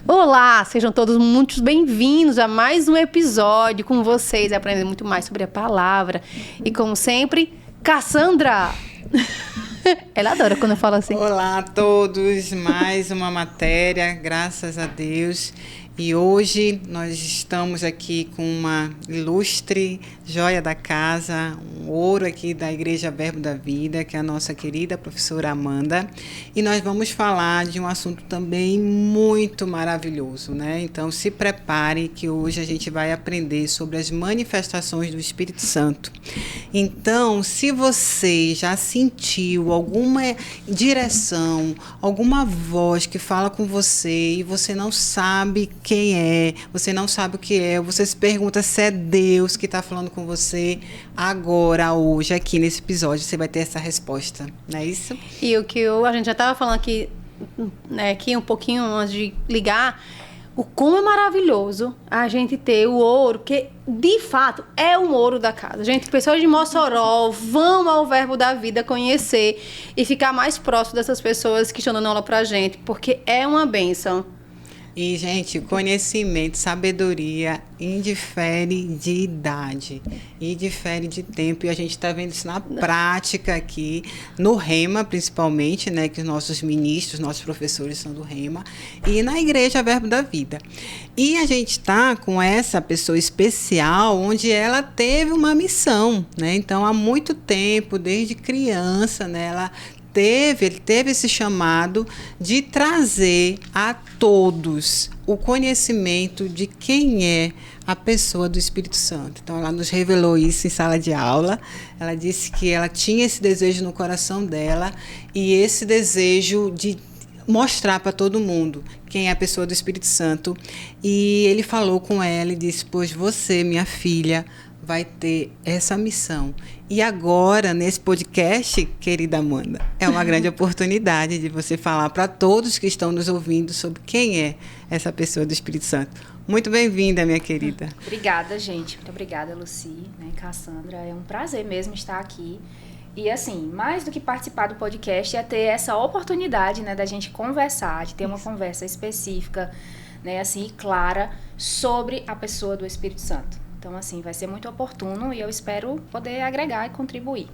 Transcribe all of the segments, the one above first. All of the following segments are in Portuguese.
Olá, sejam todos muito bem-vindos a mais um episódio com vocês, aprendendo muito mais sobre a palavra. E como sempre, Cassandra! Ela adora quando eu falo assim. Olá a todos, mais uma matéria, graças a Deus. E hoje nós estamos aqui com uma ilustre joia da casa, um ouro aqui da Igreja Verbo da Vida, que é a nossa querida professora Amanda. E nós vamos falar de um assunto também muito maravilhoso, né? Então se prepare que hoje a gente vai aprender sobre as manifestações do Espírito Santo. Então, se você já sentiu alguma direção, alguma voz que fala com você e você não sabe quem é, você não sabe o que é, você se pergunta se é Deus que está falando com você, agora, hoje, aqui nesse episódio, você vai ter essa resposta, não é isso? E o que a gente já estava falando aqui, né, aqui um pouquinho antes de ligar, o como é maravilhoso a gente ter o ouro, que de fato é um ouro da casa. Gente, pessoas de Mossoró vão ao Verbo da Vida conhecer e ficar mais próximo dessas pessoas que estão dando aula pra gente, porque é uma bênção. E, gente, conhecimento, sabedoria indifere de idade, indifere de tempo. E a gente está vendo isso na prática aqui, no Rema, principalmente, né? Que os nossos ministros, nossos professores são do Rema. E na Igreja Verbo da Vida. E a gente está com essa pessoa especial, onde ela teve uma missão, né? Então, há muito tempo, desde criança, né? Ele teve esse chamado de trazer a todos o conhecimento de quem é a pessoa do Espírito Santo. Então, ela nos revelou isso em sala de aula. Ela disse que ela tinha esse desejo no coração dela e esse desejo de mostrar para todo mundo quem é a pessoa do Espírito Santo. E ele falou com ela e disse: pois você, minha filha, vai ter essa missão. E agora, nesse podcast, querida Amanda, é uma grande oportunidade de você falar para todos que estão nos ouvindo sobre quem é essa pessoa do Espírito Santo. Muito bem-vinda, minha querida. Obrigada, gente. Muito obrigada, Lucy, né, Cassandra. É um prazer mesmo estar aqui. E, assim, mais do que participar do podcast, é ter essa oportunidade, né, da gente conversar, de ter uma conversa específica, né, assim, clara, sobre a pessoa do Espírito Santo. Então, assim, vai ser muito oportuno e eu espero poder agregar e contribuir.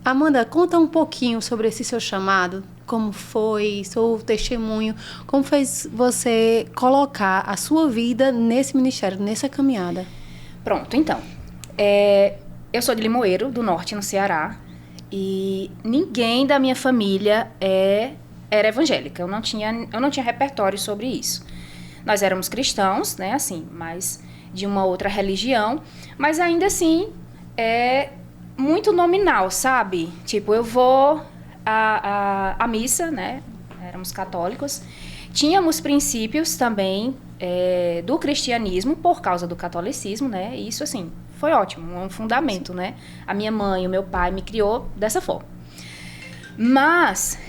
Amanda, conta um pouquinho sobre esse seu chamado, como foi, seu testemunho, como fez você colocar a sua vida nesse ministério, nessa caminhada. Pronto, então, eu sou de Limoeiro, do Norte, no Ceará, e ninguém da minha família era evangélica, eu não tinha repertório sobre isso. Nós éramos cristãos, né, assim, mas de uma outra religião, mas ainda assim é muito nominal, sabe? Tipo, eu vou à missa, né? Éramos católicos. Tínhamos princípios também do cristianismo por causa do catolicismo, né? E isso, assim, foi ótimo, um fundamento, né? A minha mãe, o meu pai me criou dessa forma. Mas,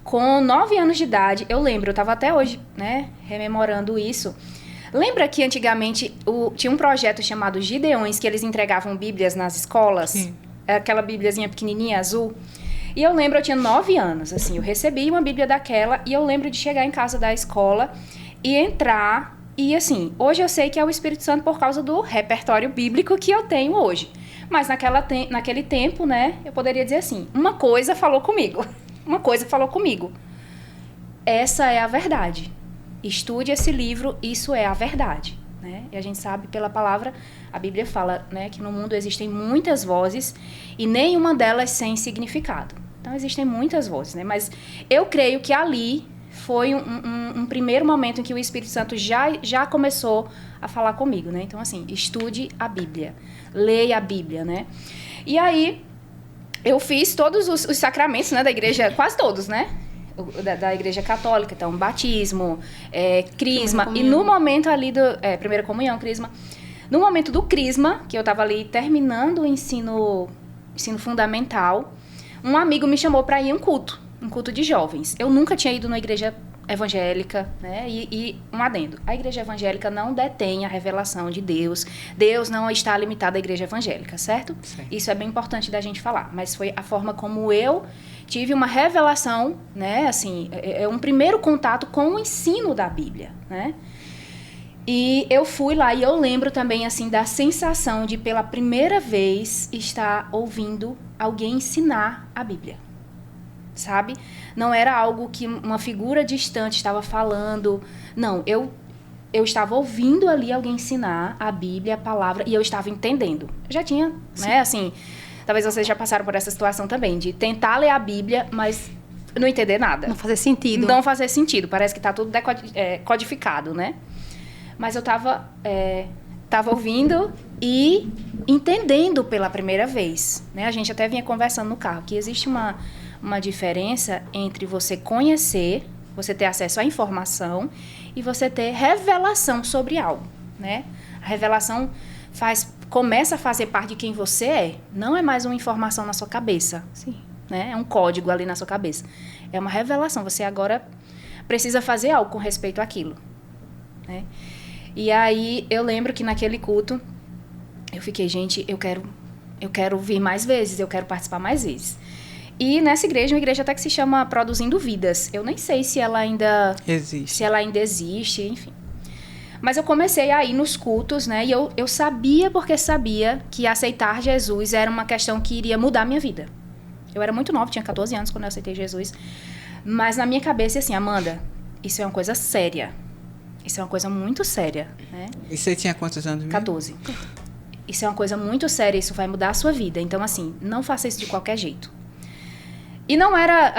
com 9 anos de idade, eu lembro, eu estava até hoje, né, rememorando isso. Lembra que antigamente tinha um projeto chamado Gideões, que eles entregavam bíblias nas escolas? Sim. Aquela bíbliazinha pequenininha, azul. E eu lembro, eu tinha 9 anos, assim, eu recebi uma bíblia daquela e eu lembro de chegar em casa da escola e entrar. E, assim, hoje eu sei que é o Espírito Santo por causa do repertório bíblico que eu tenho hoje. Mas naquele tempo, né, eu poderia dizer assim, uma coisa falou comigo. Uma coisa falou comigo. Essa é a verdade. Estude esse livro, isso é a verdade, né? E a gente sabe pela palavra, a Bíblia fala, né, que no mundo existem muitas vozes e nenhuma delas sem significado. Então, existem muitas vozes, né? Mas eu creio que ali foi um primeiro momento em que o Espírito Santo já começou a falar comigo, né? Então, assim, estude a Bíblia, leia a Bíblia, né? E aí, eu fiz todos os sacramentos, né, da igreja, quase todos, né? Da igreja católica, então batismo, crisma, e no momento ali primeira comunhão, crisma, no momento do crisma, que eu estava ali terminando o ensino fundamental, um amigo me chamou para ir a um culto de jovens. Eu nunca tinha ido numa igreja evangélica, né? E um adendo. A igreja evangélica não detém a revelação de Deus. Deus não está limitado à igreja evangélica, certo? Sim. Isso é bem importante da gente falar. Mas foi a forma como eu tive uma revelação, né? Assim, é um primeiro contato com o ensino da Bíblia, né? E eu fui lá e eu lembro também, assim, da sensação de, pela primeira vez, estar ouvindo alguém ensinar a Bíblia. Sabe? Não era algo que uma figura distante estava falando. Não, eu estava ouvindo ali alguém ensinar a Bíblia, a palavra, e eu estava entendendo. Eu já tinha, né, assim... Talvez vocês já passaram por essa situação também, de tentar ler a Bíblia, mas não entender nada. Não fazer sentido. Não fazer sentido. Parece que está tudo codificado, né? Mas eu estava ouvindo e entendendo pela primeira vez, né? A gente até vinha conversando no carro, que existe uma diferença entre você conhecer, você ter acesso à informação e você ter revelação sobre algo, né? A revelação começa a fazer parte de quem você é. Não é mais uma informação na sua cabeça. Sim. Né? É um código ali na sua cabeça. É uma revelação. Você agora precisa fazer algo com respeito àquilo, né? E aí, eu lembro que naquele culto, eu fiquei, gente, eu quero vir mais vezes, eu quero participar mais vezes. E nessa igreja, uma igreja até que se chama Produzindo Vidas. Eu nem sei se ela ainda existe, enfim. Mas eu comecei a ir nos cultos, né? E eu sabia, porque sabia que aceitar Jesus era uma questão que iria mudar a minha vida. Eu era muito nova, tinha 14 anos quando eu aceitei Jesus. Mas na minha cabeça, assim, Amanda, isso é uma coisa séria. Isso é uma coisa muito séria, né? E você tinha quantos anos mesmo? 14. Isso é uma coisa muito séria, isso vai mudar a sua vida. Então, assim, não faça isso de qualquer jeito. E não era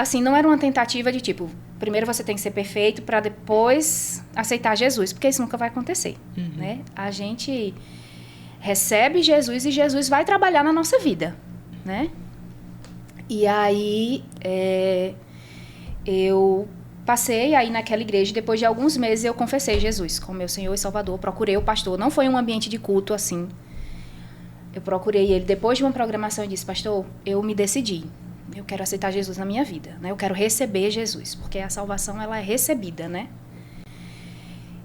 uma tentativa de, tipo, primeiro você tem que ser perfeito para depois aceitar Jesus, porque isso nunca vai acontecer, né? A gente recebe Jesus e Jesus vai trabalhar na nossa vida, né? E aí, eu passei aí naquela igreja e depois de alguns meses eu confessei Jesus como meu Senhor e Salvador. Procurei o pastor, não foi um ambiente de culto assim. Eu procurei ele depois de uma programação e disse, pastor, eu me decidi. Eu quero aceitar Jesus na minha vida, né? Eu quero receber Jesus, porque a salvação, ela é recebida, né?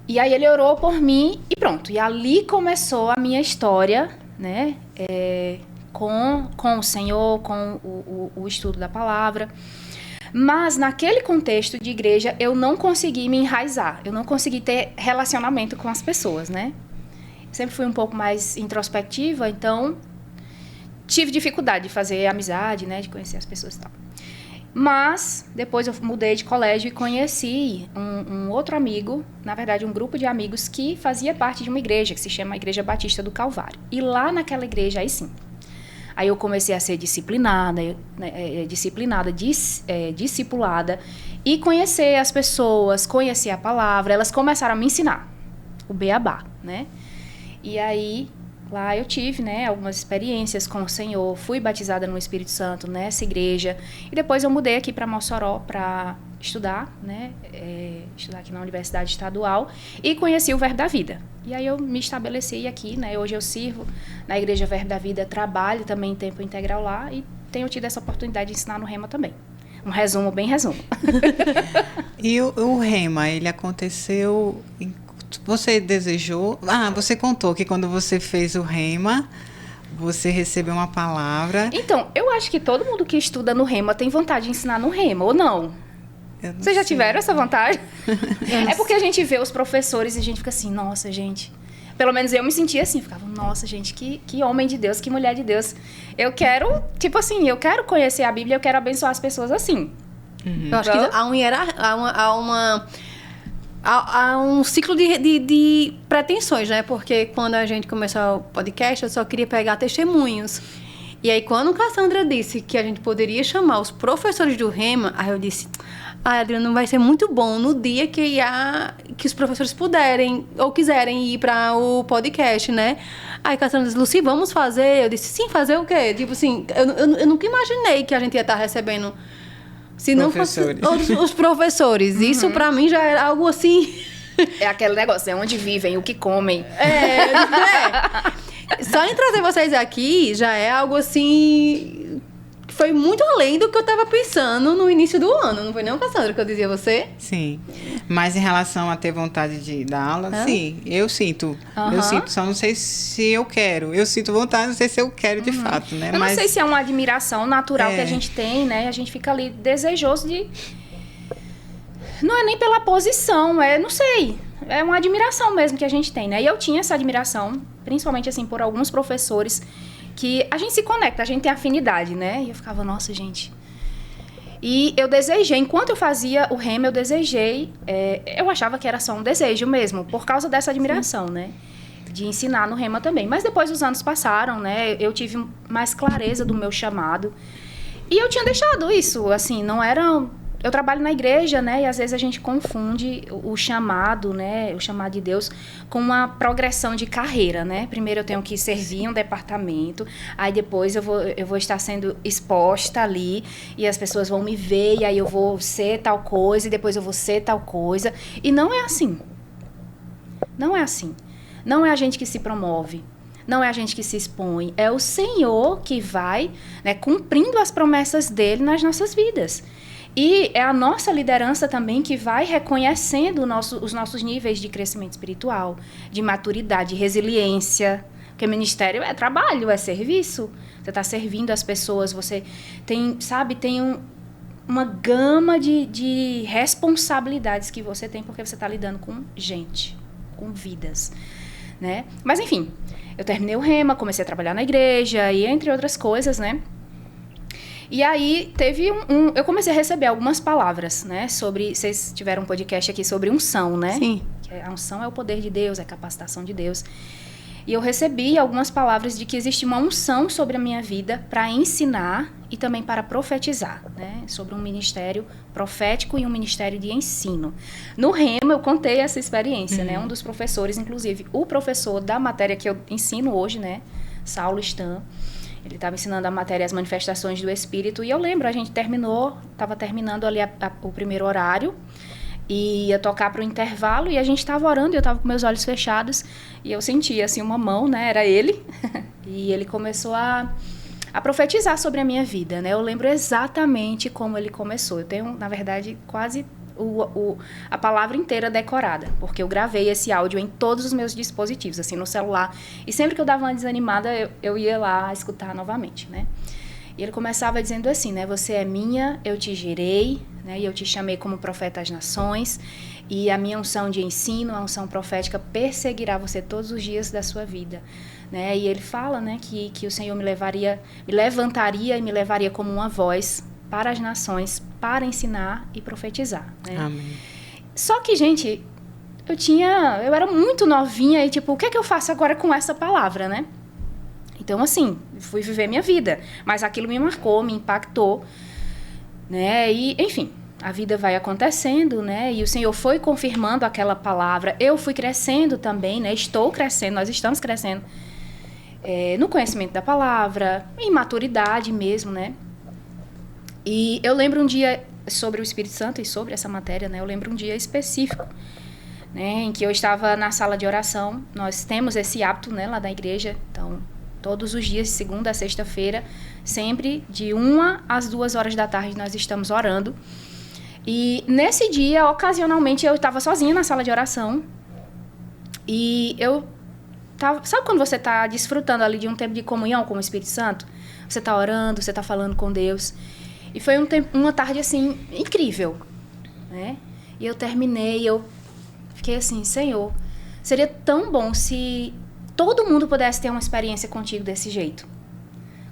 E aí ele orou por mim e pronto. E ali começou a minha história, né? Com o Senhor, com o estudo da palavra. Mas naquele contexto de igreja, eu não consegui me enraizar. Eu não consegui ter relacionamento com as pessoas, né? Sempre fui um pouco mais introspectiva, então tive dificuldade de fazer amizade, né? De conhecer as pessoas e tal. Mas depois eu mudei de colégio e conheci um outro amigo, na verdade um grupo de amigos que fazia parte de uma igreja, que se chama Igreja Batista do Calvário. E lá naquela igreja, aí sim, aí eu comecei a ser discipulada e conhecer as pessoas, conhecer a palavra. Elas começaram a me ensinar o beabá, né? E aí, lá eu tive, né, algumas experiências com o Senhor. Fui batizada no Espírito Santo nessa igreja. E depois eu mudei aqui para Mossoró para estudar, né? Estudar aqui na Universidade Estadual. E conheci o Verbo da Vida. E aí eu me estabeleci aqui, né? Hoje eu sirvo na Igreja Verbo da Vida, trabalho também em tempo integral lá e tenho tido essa oportunidade de ensinar no Rema também. Um resumo, bem resumo. E o Rema, ele aconteceu... Você desejou... você contou que quando você fez o Rema, você recebeu uma palavra... Então, eu acho que todo mundo que estuda no Rema tem vontade de ensinar no Rema, ou não? Vocês já tiveram essa vontade? É porque a gente vê os professores e a gente fica assim, nossa, gente... Pelo menos eu me sentia assim, ficava, nossa, gente, que homem de Deus, que mulher de Deus. Eu quero, tipo assim, eu quero conhecer a Bíblia, eu quero abençoar as pessoas assim. Eu acho que há um ciclo de pretensões, né? Porque quando a gente começou o podcast, eu só queria pegar testemunhos. E aí, quando Cassandra disse que a gente poderia chamar os professores do Rema, aí eu disse... Adriana, vai ser muito bom no dia que os professores puderem ou quiserem ir para o podcast, né? Aí Cassandra disse, Lucy, vamos fazer? Eu disse, sim, fazer o quê? Tipo assim, eu nunca imaginei que a gente ia estar recebendo... Se não fosse os professores. Isso, para mim, já era algo assim... É aquele negócio, é onde vivem, o que comem. Só em trazer vocês aqui, já é algo assim... foi muito além do que eu estava pensando no início do ano. Não foi nem o Cassandra que eu dizia a você? Sim. Mas em relação a ter vontade de dar aula, sim, eu sinto. Aham. Eu sinto, só não sei se eu quero. Eu sinto vontade, não sei se eu quero de fato, né? Eu Mas não sei se é uma admiração natural que a gente tem, né? A gente fica ali desejoso de... Não é nem pela posição, não sei. É uma admiração mesmo que a gente tem, né? E eu tinha essa admiração, principalmente, assim, por alguns professores que a gente se conecta, a gente tem afinidade, né? E eu ficava, nossa, gente... E eu desejei, enquanto eu fazia o Rema, eu desejei... eu achava que era só um desejo mesmo, por causa dessa admiração, né? De ensinar no Rema também. Mas depois os anos passaram, né? Eu tive mais clareza do meu chamado. E eu tinha deixado isso, assim, não era... Eu trabalho na igreja, né? E às vezes a gente confunde o chamado, né? O chamado de Deus com uma progressão de carreira, né? Primeiro eu tenho que servir em um departamento, aí depois eu vou estar sendo exposta ali e as pessoas vão me ver e aí eu vou ser tal coisa e depois eu vou ser tal coisa. E não é assim. Não é assim. Não é a gente que se promove. Não é a gente que se expõe. É o Senhor que vai, né, cumprindo as promessas dele nas nossas vidas. E é a nossa liderança também que vai reconhecendo os nossos níveis de crescimento espiritual, de maturidade, de resiliência. Porque ministério é trabalho, é serviço. Você está servindo as pessoas, você tem, sabe, uma gama de responsabilidades que você tem porque você está lidando com gente, com vidas, né? Mas, enfim, eu terminei o Rema, comecei a trabalhar na igreja e entre outras coisas, né? E aí, teve eu comecei a receber algumas palavras, né? Sobre... Vocês tiveram um podcast aqui sobre unção, né? Sim. A unção é o poder de Deus, é a capacitação de Deus. E eu recebi algumas palavras de que existe uma unção sobre a minha vida para ensinar e também para profetizar, né? Sobre um ministério profético e um ministério de ensino. No Rema, eu contei essa experiência, né? Um dos professores, inclusive, o professor da matéria que eu ensino hoje, né? Saulo Stan. Ele estava ensinando a matéria As Manifestações do Espírito. E eu lembro, a gente estava terminando ali o primeiro horário. E ia tocar para o intervalo. E a gente estava orando, e eu estava com meus olhos fechados. E eu sentia, assim, uma mão, né? Era ele. E ele começou a profetizar sobre a minha vida, né? Eu lembro exatamente como ele começou. Eu tenho, na verdade, quase a palavra inteira decorada, porque eu gravei esse áudio em todos os meus dispositivos, assim, no celular. E sempre que eu dava uma desanimada, eu ia lá escutar novamente, né? E ele começava dizendo assim, né? Você é minha, eu te gerei, né? E eu te chamei como profeta às nações. E a minha unção de ensino, a unção profética, perseguirá você todos os dias da sua vida. Né? E ele fala, né, que o Senhor me levantaria e me levaria como uma voz para as nações, para ensinar e profetizar. Né? Amém. Só que, gente, eu era muito novinha e, tipo, o que é que eu faço agora com essa palavra, né? Então, assim, fui viver minha vida. Mas aquilo me marcou, me impactou, né? E, enfim, a vida vai acontecendo, né? E o Senhor foi confirmando aquela palavra. Eu fui crescendo também, né? Estou crescendo, nós estamos crescendo no conhecimento da palavra, em maturidade mesmo, né? E eu lembro um dia sobre o Espírito Santo e sobre essa matéria, né? Eu lembro um dia específico, né? Em que eu estava na sala de oração. Nós temos esse hábito, né? Lá da igreja. Então, todos os dias, de segunda a sexta-feira, sempre de 1 às 2 horas da tarde, nós estamos orando. E nesse dia, ocasionalmente, eu estava sozinha na sala de oração. E eu tava... Sabe quando você está desfrutando ali de um tempo de comunhão com o Espírito Santo? Você está orando, você está falando com Deus. E foi uma tarde, assim, incrível, né? E eu terminei, eu fiquei assim, Senhor, seria tão bom se todo mundo pudesse ter uma experiência contigo desse jeito.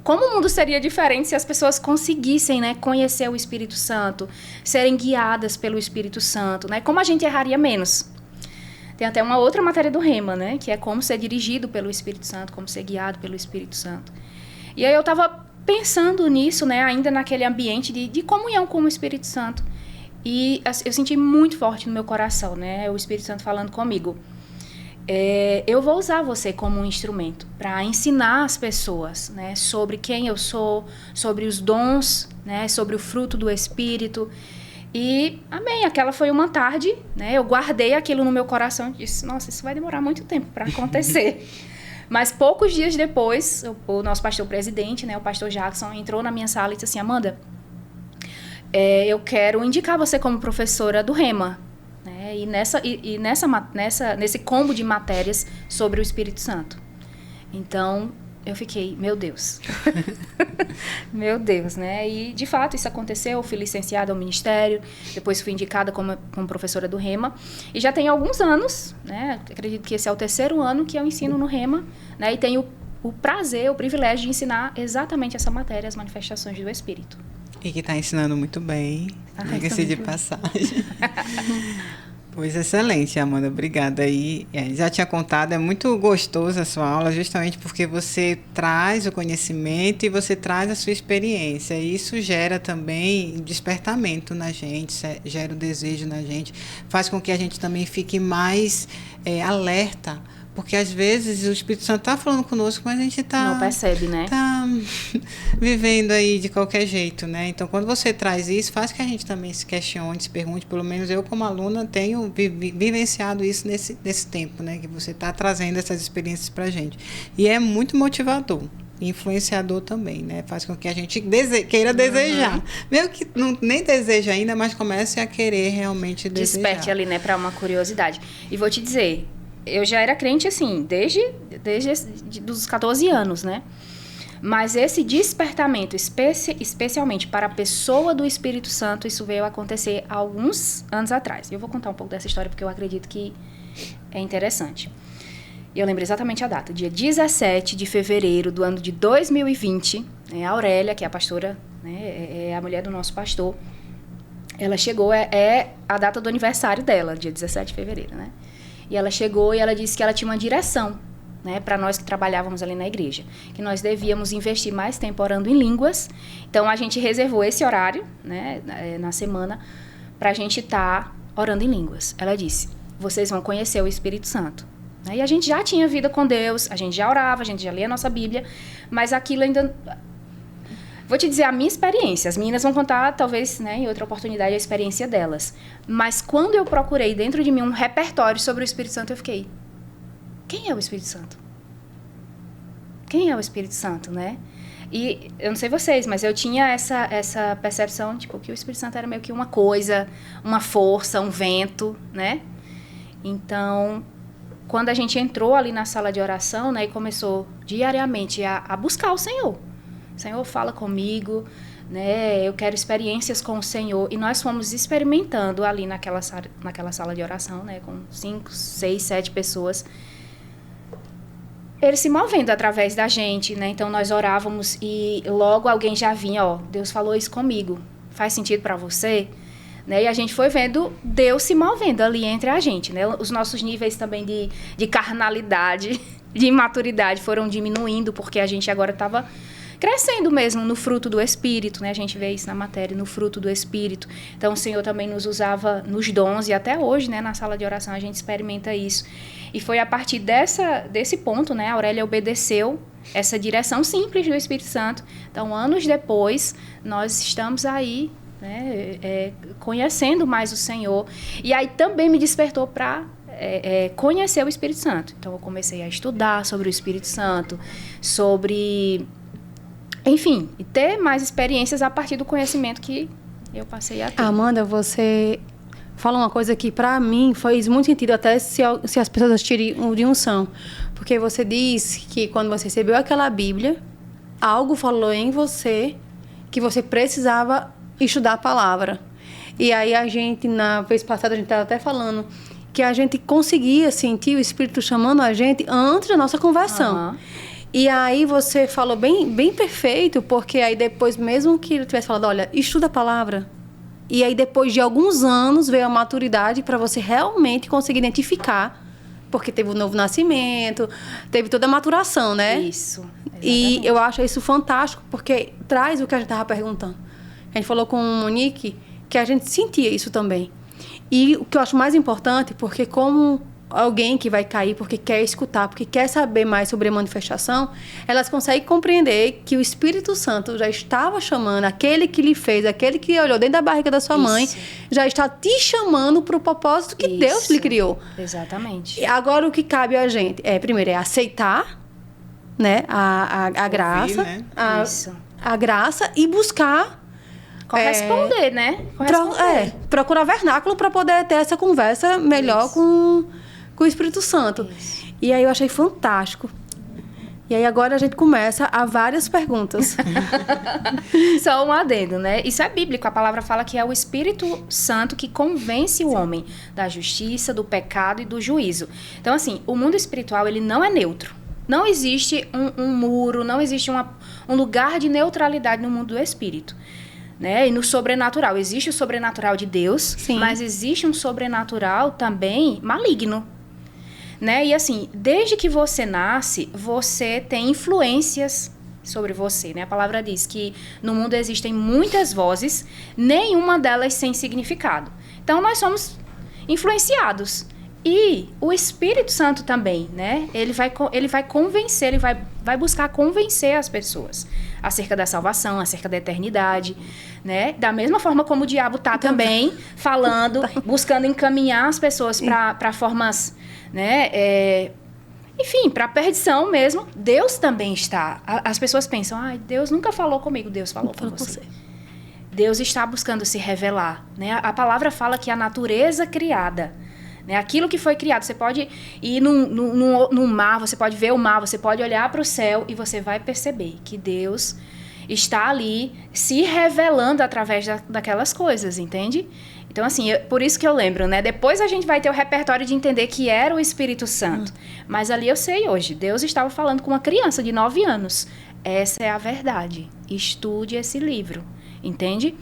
Como o mundo seria diferente se as pessoas conseguissem, né, conhecer o Espírito Santo, serem guiadas pelo Espírito Santo, né? Como a gente erraria menos. Tem até uma outra matéria do Rema, né? Que é como ser dirigido pelo Espírito Santo, como ser guiado pelo Espírito Santo. E aí eu estava pensando nisso, né, ainda naquele ambiente de comunhão com o Espírito Santo. E eu senti muito forte no meu coração, né, o Espírito Santo falando comigo. Eu vou usar você como um instrumento para ensinar as pessoas, né, sobre quem eu sou, sobre os dons, né, sobre o fruto do Espírito. E, amém, aquela foi uma tarde, né, eu guardei aquilo no meu coração e disse, nossa, isso vai demorar muito tempo para acontecer. Mas poucos dias depois, o nosso pastor presidente, né, o pastor Jackson, entrou na minha sala e disse assim: Amanda, eu quero indicar você como professora do Rema, né, nesse combo de matérias sobre o Espírito Santo. Então, eu fiquei, meu Deus. Meu Deus, né? E, de fato, isso aconteceu. Eu fui licenciada ao ministério, depois fui indicada como professora do Rema. E já tem alguns anos, né? Acredito que esse é o terceiro ano que eu ensino no Rema, né? E tenho o prazer, o privilégio de ensinar exatamente essa matéria, as manifestações do Espírito. E que está ensinando muito bem, diga-se de passagem. Pois excelente, Amanda, obrigada. Aí, já tinha contado, é muito gostoso a sua aula, justamente porque você traz o conhecimento e você traz a sua experiência. E isso gera também despertamento na gente, gera o desejo na gente, faz com que a gente também fique mais alerta. Porque, às vezes, o Espírito Santo está falando conosco, mas a gente não percebe, né? Está vivendo aí de qualquer jeito, né? Então, quando você traz isso, faz que a gente também se questione, se pergunte. Pelo menos eu, como aluna, tenho vivenciado isso nesse tempo, né? Que você está trazendo essas experiências para a gente. E é muito motivador. Influenciador também, né? Faz com que a gente queira desejar. Mesmo que nem deseja ainda, mas comece a querer realmente desejar. Desperte ali, né? Para uma curiosidade. E vou te dizer... Eu já era crente, assim, desde dos 14 anos, né? Mas esse despertamento, especialmente para a pessoa do Espírito Santo, isso veio acontecer há alguns anos atrás. Eu vou contar um pouco dessa história, porque eu acredito que é interessante. Eu lembro exatamente a data. Dia 17 de fevereiro do ano de 2020, a Aurélia, que é a pastora, né, é a mulher do nosso pastor, ela chegou, é a data do aniversário dela, dia 17 de fevereiro, né? E ela chegou e ela disse que ela tinha uma direção, né, para nós que trabalhávamos ali na igreja, que nós devíamos investir mais tempo orando em línguas. Então, a gente reservou esse horário, né, na semana, para a gente estar orando em línguas. Ela disse, vocês vão conhecer o Espírito Santo. E a gente já tinha vida com Deus, a gente já orava, a gente já lia a nossa Bíblia, mas aquilo ainda... Vou te dizer a minha experiência. As meninas vão contar, talvez, né, em outra oportunidade, a experiência delas. Mas quando eu procurei dentro de mim um repertório sobre o Espírito Santo, eu fiquei... Quem é o Espírito Santo? Quem é o Espírito Santo, né? E eu não sei vocês, mas eu tinha essa percepção, tipo, que o Espírito Santo era meio que uma coisa, uma força, um vento, né? Então, quando a gente entrou ali na sala de oração, né, e começou diariamente a buscar o Senhor. Senhor, fala comigo, né? Eu quero experiências com o Senhor. E nós fomos experimentando ali naquela sala de oração, né? Com 5, 6, 7 pessoas. Ele se movendo através da gente, né? Então, nós orávamos e logo alguém já vinha, ó, Deus falou isso comigo. Faz sentido para você? Né? E a gente foi vendo Deus se movendo ali entre a gente, né? Os nossos níveis também de carnalidade, de imaturidade foram diminuindo, porque a gente agora estava... crescendo mesmo no fruto do Espírito, né? A gente vê isso na matéria, no fruto do Espírito. Então, o Senhor também nos usava nos dons, e até hoje, né, na sala de oração, a gente experimenta isso. E foi a partir desse ponto, né, a Aurélia obedeceu essa direção simples do Espírito Santo. Então, anos depois, nós estamos aí, né, conhecendo mais o Senhor. E aí também me despertou para conhecer o Espírito Santo. Então, eu comecei a estudar sobre o Espírito Santo, sobre... Enfim, e ter mais experiências a partir do conhecimento que eu passei a ter. Amanda, você fala uma coisa que para mim faz muito sentido, até se as pessoas assistirem de unção. Porque você diz que quando você recebeu aquela Bíblia, algo falou em você que você precisava estudar a palavra. E aí a gente, na vez passada, a gente estava até falando que a gente conseguia sentir o Espírito chamando a gente antes da nossa conversão. Uhum. E aí você falou bem perfeito, porque aí depois, mesmo que ele tivesse falado, olha, estuda a palavra. E aí depois de alguns anos veio a maturidade para você realmente conseguir identificar, porque teve o novo nascimento, teve toda a maturação, né? Isso. Exatamente. E eu acho isso fantástico, porque traz o que a gente estava perguntando. A gente falou com o Monique que a gente sentia isso também. E o que eu acho mais importante, porque como... alguém que vai cair porque quer escutar, porque quer saber mais sobre a manifestação, elas conseguem compreender que o Espírito Santo já estava chamando, aquele que lhe fez, aquele que olhou dentro da barriga da sua mãe, já está te chamando para o propósito que Deus lhe criou. Exatamente. Agora, o que cabe a gente primeiro, é aceitar né, a graça, né? Isso. a graça e buscar Corresponder, né? Corresponder. procurar vernáculo para poder ter essa conversa melhor com o Espírito Santo. Isso. E aí eu achei fantástico. E aí agora a gente começa a várias perguntas. Só um adendo, né? Isso é bíblico. A palavra fala que é o Espírito Santo que convence o homem da justiça, do pecado e do juízo. Então, assim, o mundo espiritual, ele não é neutro. Não existe um muro, não existe um lugar de neutralidade no mundo do espírito. Né? E no sobrenatural. Existe o sobrenatural de Deus, Sim. mas existe um sobrenatural também maligno. Né? E assim, desde que você nasce, você tem influências sobre você, né? A palavra diz que no mundo existem muitas vozes, nenhuma delas sem significado. Então, nós somos influenciados. E o Espírito Santo também, né? Ele vai convencer, ele vai buscar convencer as pessoas acerca da salvação, acerca da eternidade, né? Da mesma forma como o diabo está também falando, buscando encaminhar as pessoas para formas... né? Enfim, para a perdição mesmo, Deus também está. As pessoas pensam, Deus nunca falou comigo. Deus falou com você. Deus está buscando se revelar. Né? A palavra fala que a natureza criada, né? Aquilo que foi criado, você pode ir no mar, você pode ver o mar, você pode olhar para o céu e você vai perceber que Deus está ali se revelando através daquelas coisas, entende? Então, assim, por isso que eu lembro, né? Depois a gente vai ter o repertório de entender que era o Espírito Santo. Mas ali eu sei hoje, Deus estava falando com uma criança de 9 anos. Essa é a verdade. Estude esse livro, entende?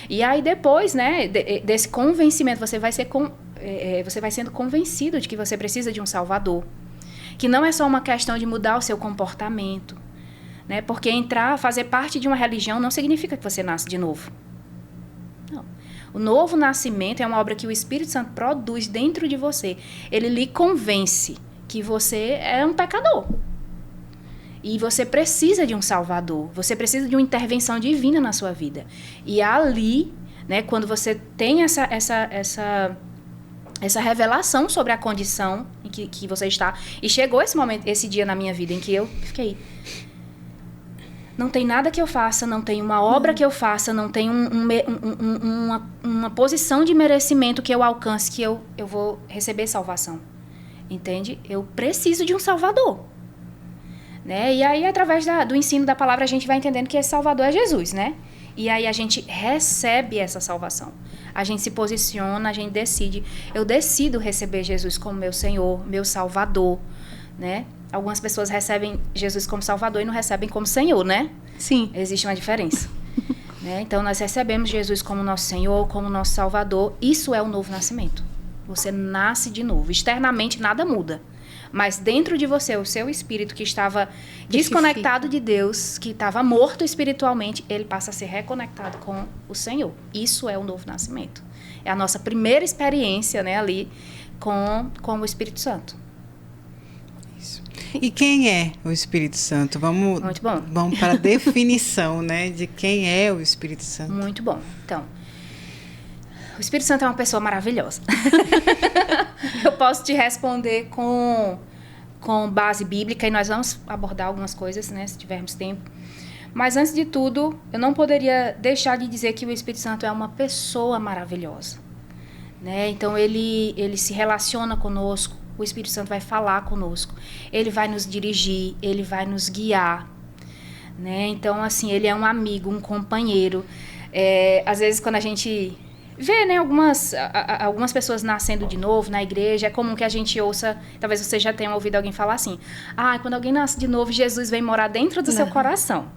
E aí depois, né, desse convencimento, você vai sendo convencido de que você precisa de um Salvador. Que não é só uma questão de mudar o seu comportamento, né? Porque fazer parte de uma religião não significa que você nasce de novo. Não. O novo nascimento é uma obra que o Espírito Santo produz dentro de você. Ele lhe convence que você é um pecador. E você precisa de um Salvador. Você precisa de uma intervenção divina na sua vida. E ali, né, quando você tem essa revelação sobre a condição em que você está. E chegou esse momento, esse dia na minha vida em que eu fiquei... Não tem nada que eu faça, não tem uma obra que eu faça, não tem uma posição de merecimento que eu alcance, que eu vou receber salvação. Entende? Eu preciso de um Salvador. Né? E aí, através do ensino da palavra, a gente vai entendendo que esse Salvador é Jesus, né? E aí a gente recebe essa salvação. A gente se posiciona, a gente decide. Eu decido receber Jesus como meu Senhor, meu Salvador, né? Algumas pessoas recebem Jesus como Salvador e não recebem como Senhor, né? Sim. Existe uma diferença. Né? Então, nós recebemos Jesus como nosso Senhor, como nosso Salvador. Isso é o novo nascimento. Você nasce de novo. Externamente, nada muda. Mas dentro de você, o seu espírito que estava desconectado de Deus, que estava morto espiritualmente, ele passa a ser reconectado com o Senhor. Isso é o novo nascimento. É a nossa primeira experiência, né, ali com o Espírito Santo. E quem é o Espírito Santo? Muito bom. Vamos para a definição, né, de quem é o Espírito Santo. Muito bom. Então, o Espírito Santo é uma pessoa maravilhosa. Eu posso te responder com base bíblica e nós vamos abordar algumas coisas, né, se tivermos tempo. Mas, antes de tudo, eu não poderia deixar de dizer que o Espírito Santo é uma pessoa maravilhosa. Né? Então, ele se relaciona conosco. O Espírito Santo vai falar conosco. Ele vai nos dirigir, ele vai nos guiar. Né? Então, assim, ele é um amigo, um companheiro. Às vezes, quando a gente vê, né, algumas pessoas nascendo de novo na igreja, é comum que a gente ouça, talvez você já tenha ouvido alguém falar assim, quando alguém nasce de novo, Jesus vem morar dentro do seu coração.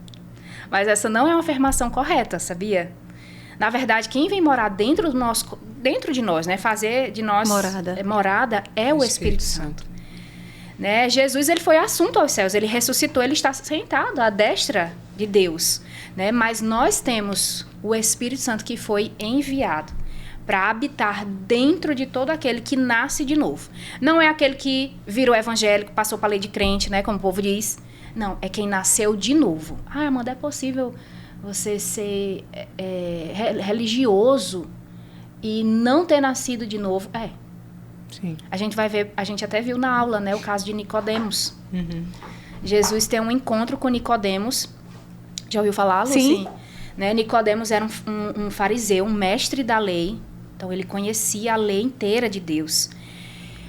Mas essa não é uma afirmação correta, sabia? Na verdade, quem vem morar dentro de nós, né, fazer de nós morada é o Espírito Santo. Né? Jesus, ele foi assunto aos céus, ele ressuscitou, ele está sentado à destra de Deus. Né? Mas nós temos o Espírito Santo que foi enviado para habitar dentro de todo aquele que nasce de novo. Não é aquele que virou evangélico, passou para a lei de crente, né, como o povo diz. Não, é quem nasceu de novo. Amanda, é possível você ser religioso e não ter nascido de novo? Sim. A gente vai ver, a gente até viu na aula, né, o caso de Nicodemos. Uhum. Jesus tem um encontro com Nicodemos. Já ouviu falar, Lucy? Sim. Né? Nicodemos era um fariseu, um mestre da lei. Então, ele conhecia a lei inteira de Deus.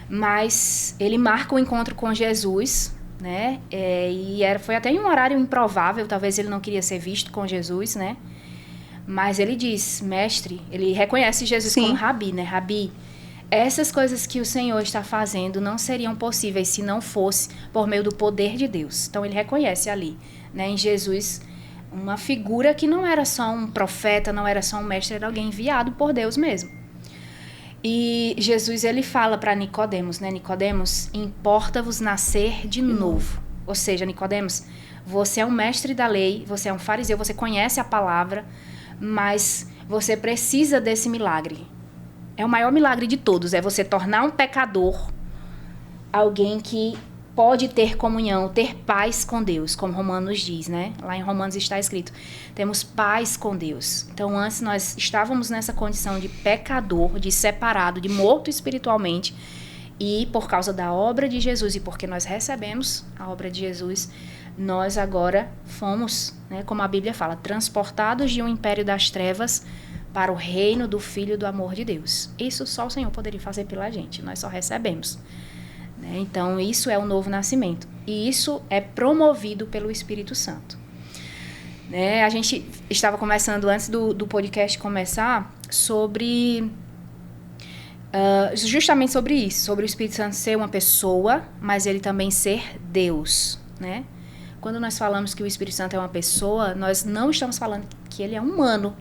Mas ele marca o encontro com Jesus, né? Foi até em um horário improvável, talvez ele não queria ser visto com Jesus, né? Mas ele diz, mestre, ele reconhece Jesus Sim. como Rabi, né? Rabi, essas coisas que o Senhor está fazendo não seriam possíveis se não fosse por meio do poder de Deus. Então, ele reconhece ali, né, em Jesus, uma figura que não era só um profeta, não era só um mestre, era alguém enviado por Deus mesmo. E Jesus, ele fala para Nicodemos, né? Nicodemos, importa-vos nascer de novo. Ou seja, Nicodemos, você é um mestre da lei, você é um fariseu, você conhece a palavra, mas você precisa desse milagre. É o maior milagre de todos, é você tornar um pecador alguém que pode ter comunhão, ter paz com Deus, como Romanos diz, né? Lá em Romanos está escrito, temos paz com Deus. Então, antes nós estávamos nessa condição de pecador, de separado, de morto espiritualmente, e por causa da obra de Jesus, e porque nós recebemos a obra de Jesus, nós agora fomos, né, como a Bíblia fala, transportados de um império das trevas para o reino do Filho do amor de Deus. Isso só o Senhor poderia fazer pela gente, nós só recebemos. Né? Então, isso é o novo nascimento. E isso é promovido pelo Espírito Santo. Né? A gente estava conversando antes do podcast começar sobre... justamente sobre isso, sobre o Espírito Santo ser uma pessoa, mas ele também ser Deus. Né? Quando nós falamos que o Espírito Santo é uma pessoa, nós não estamos falando que ele é humano,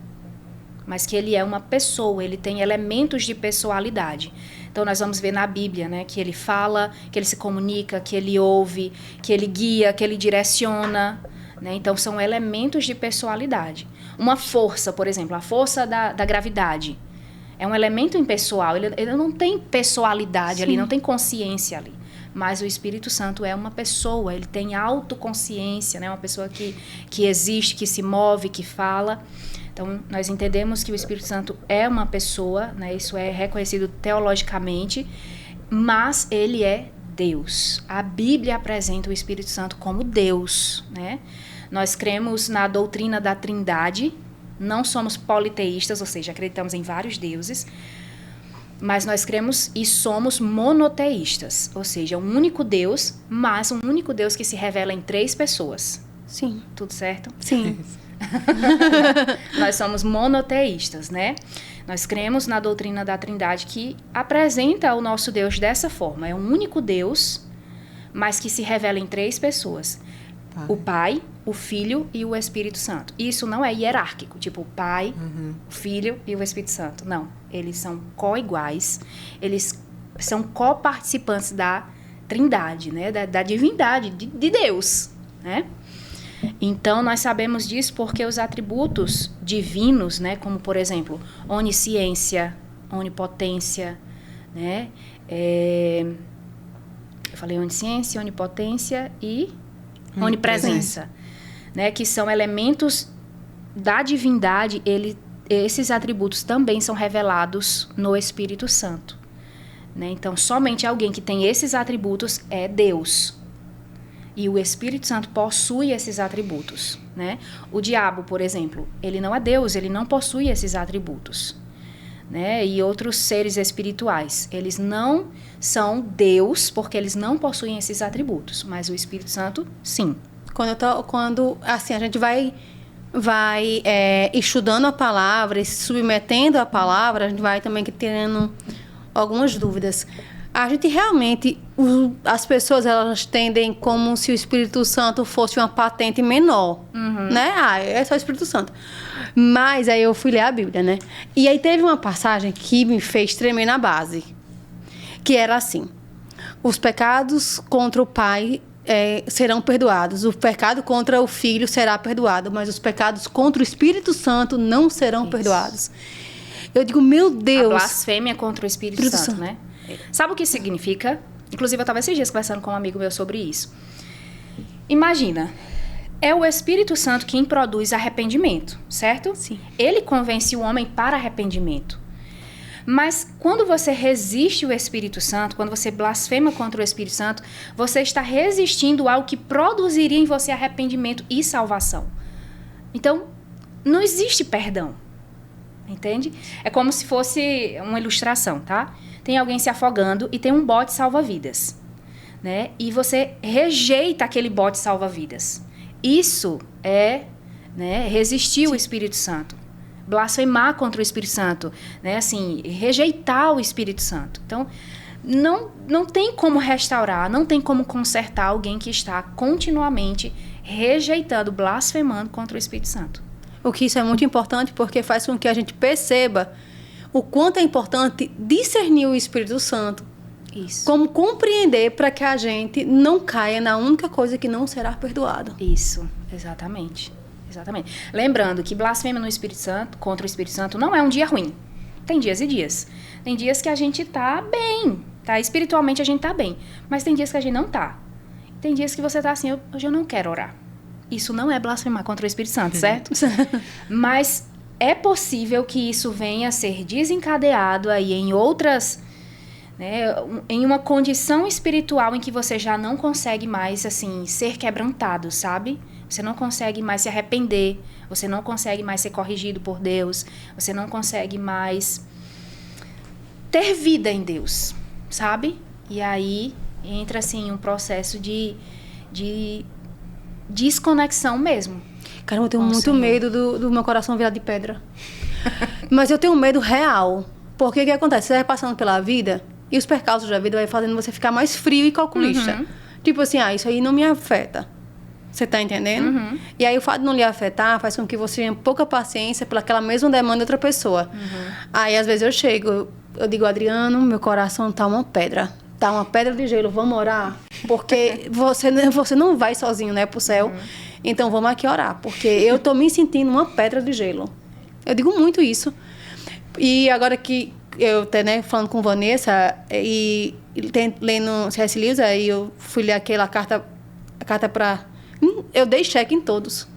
mas que ele é uma pessoa, ele tem elementos de pessoalidade. Então, nós vamos ver na Bíblia, né, que ele fala, que ele se comunica, que ele ouve, que ele guia, que ele direciona. Né? Então, são elementos de pessoalidade. Uma força, por exemplo, a força da gravidade, é um elemento impessoal, ele não tem pessoalidade ali, não tem consciência ali. Mas o Espírito Santo é uma pessoa, ele tem autoconsciência, né? Uma pessoa que existe, que se move, que fala. Então, nós entendemos que o Espírito Santo é uma pessoa, né? Isso é reconhecido teologicamente, mas ele é Deus. A Bíblia apresenta o Espírito Santo como Deus, né? Nós cremos na doutrina da Trindade, não somos politeístas, ou seja, acreditamos em vários deuses, mas nós cremos e somos monoteístas, ou seja, um único Deus, mas um único Deus que se revela em 3 pessoas. Sim. Tudo certo? Sim. Nós somos monoteístas, né? Nós cremos na doutrina da Trindade que apresenta o nosso Deus dessa forma. É um único Deus, mas que se revela em 3 pessoas. O Pai, o Filho e o Espírito Santo. Isso não é hierárquico, tipo o Pai, o Filho e o Espírito Santo. Não, eles são co-iguais, eles são co-participantes da Trindade, né? Da divindade, de Deus, né? Então, nós sabemos disso porque os atributos divinos, né, como, por exemplo, onisciência, onipotência, né? Eu falei onisciência, onipotência e onipresença, né, que são elementos da divindade, esses atributos também são revelados no Espírito Santo. Né? Então, somente alguém que tem esses atributos é Deus. E o Espírito Santo possui esses atributos, né? O diabo, por exemplo, ele não é Deus, ele não possui esses atributos, né? E outros seres espirituais, eles não são Deus porque eles não possuem esses atributos, mas o Espírito Santo, sim. Quando assim, a gente vai estudando a palavra e se submetendo à palavra, a gente vai também tendo algumas dúvidas. A gente realmente, as pessoas, elas tendem como se o Espírito Santo fosse uma patente menor, né? É só o Espírito Santo. Mas aí eu fui ler a Bíblia, né? E aí teve uma passagem que me fez tremer na base, que era assim: os pecados contra o Pai serão perdoados, o pecado contra o Filho será perdoado, mas os pecados contra o Espírito Santo não serão perdoados. Eu digo, meu Deus... A blasfêmia contra o Espírito Santo, né? Sabe o que significa? Inclusive, eu estava esses dias conversando com um amigo meu sobre isso. Imagina, é o Espírito Santo quem produz arrependimento, certo? Sim. Ele convence o homem para arrependimento. Mas quando você resiste o Espírito Santo, quando você blasfema contra o Espírito Santo, você está resistindo ao que produziria em você arrependimento e salvação. Então, não existe perdão. Entende? É como se fosse uma ilustração, tá? Tem alguém se afogando e tem um bote salva-vidas, né? E você rejeita aquele bote salva-vidas. Isso é, né, resistir o Espírito Santo. Blasfemar contra o Espírito Santo, né? Assim, rejeitar o Espírito Santo. Então, não tem como restaurar, não tem como consertar alguém que está continuamente rejeitando, blasfemando contra o Espírito Santo. O que isso é muito importante porque faz com que a gente perceba o quanto é importante discernir o Espírito Santo. Isso. Como compreender para que a gente não caia na única coisa que não será perdoado. Isso, exatamente. Exatamente. Lembrando que blasfêmia no Espírito Santo, contra o Espírito Santo, não é um dia ruim. Tem dias e dias. Tem dias que a gente tá bem, tá? Espiritualmente a gente tá bem. Mas tem dias que a gente não tá. Tem dias que você tá assim, hoje eu não quero orar. Isso não é blasfemar contra o Espírito Santo, certo? Mas é possível que isso venha a ser desencadeado aí em outras, né, em uma condição espiritual em que você já não consegue mais, assim, ser quebrantado, sabe? Você não consegue mais se arrepender, você não consegue mais ser corrigido por Deus, você não consegue mais ter vida em Deus, sabe? E aí entra, assim, um processo de desconexão mesmo. Caramba, eu tenho muito medo do meu coração virar de pedra. Mas eu tenho um medo real. Porque o que acontece? Você vai passando pela vida e os percalços da vida vai fazendo você ficar mais frio e calculista. Uhum. Tipo assim, isso aí não me afeta. Você tá entendendo? Uhum. E aí o fato de não lhe afetar faz com que você tenha pouca paciência pelaquela mesma demanda de outra pessoa. Uhum. Aí às vezes eu chego, eu digo, Adriano, meu coração tá uma pedra. Tá uma pedra de gelo, vamos orar? Porque você não vai sozinho, né, pro céu. Então vamos aqui orar, porque eu tô me sentindo uma pedra de gelo. Eu digo muito isso. E agora que eu até, né, falando com Vanessa e lendo C.S. Lewis, aí eu fui ler a carta para... Eu dei cheque em todos.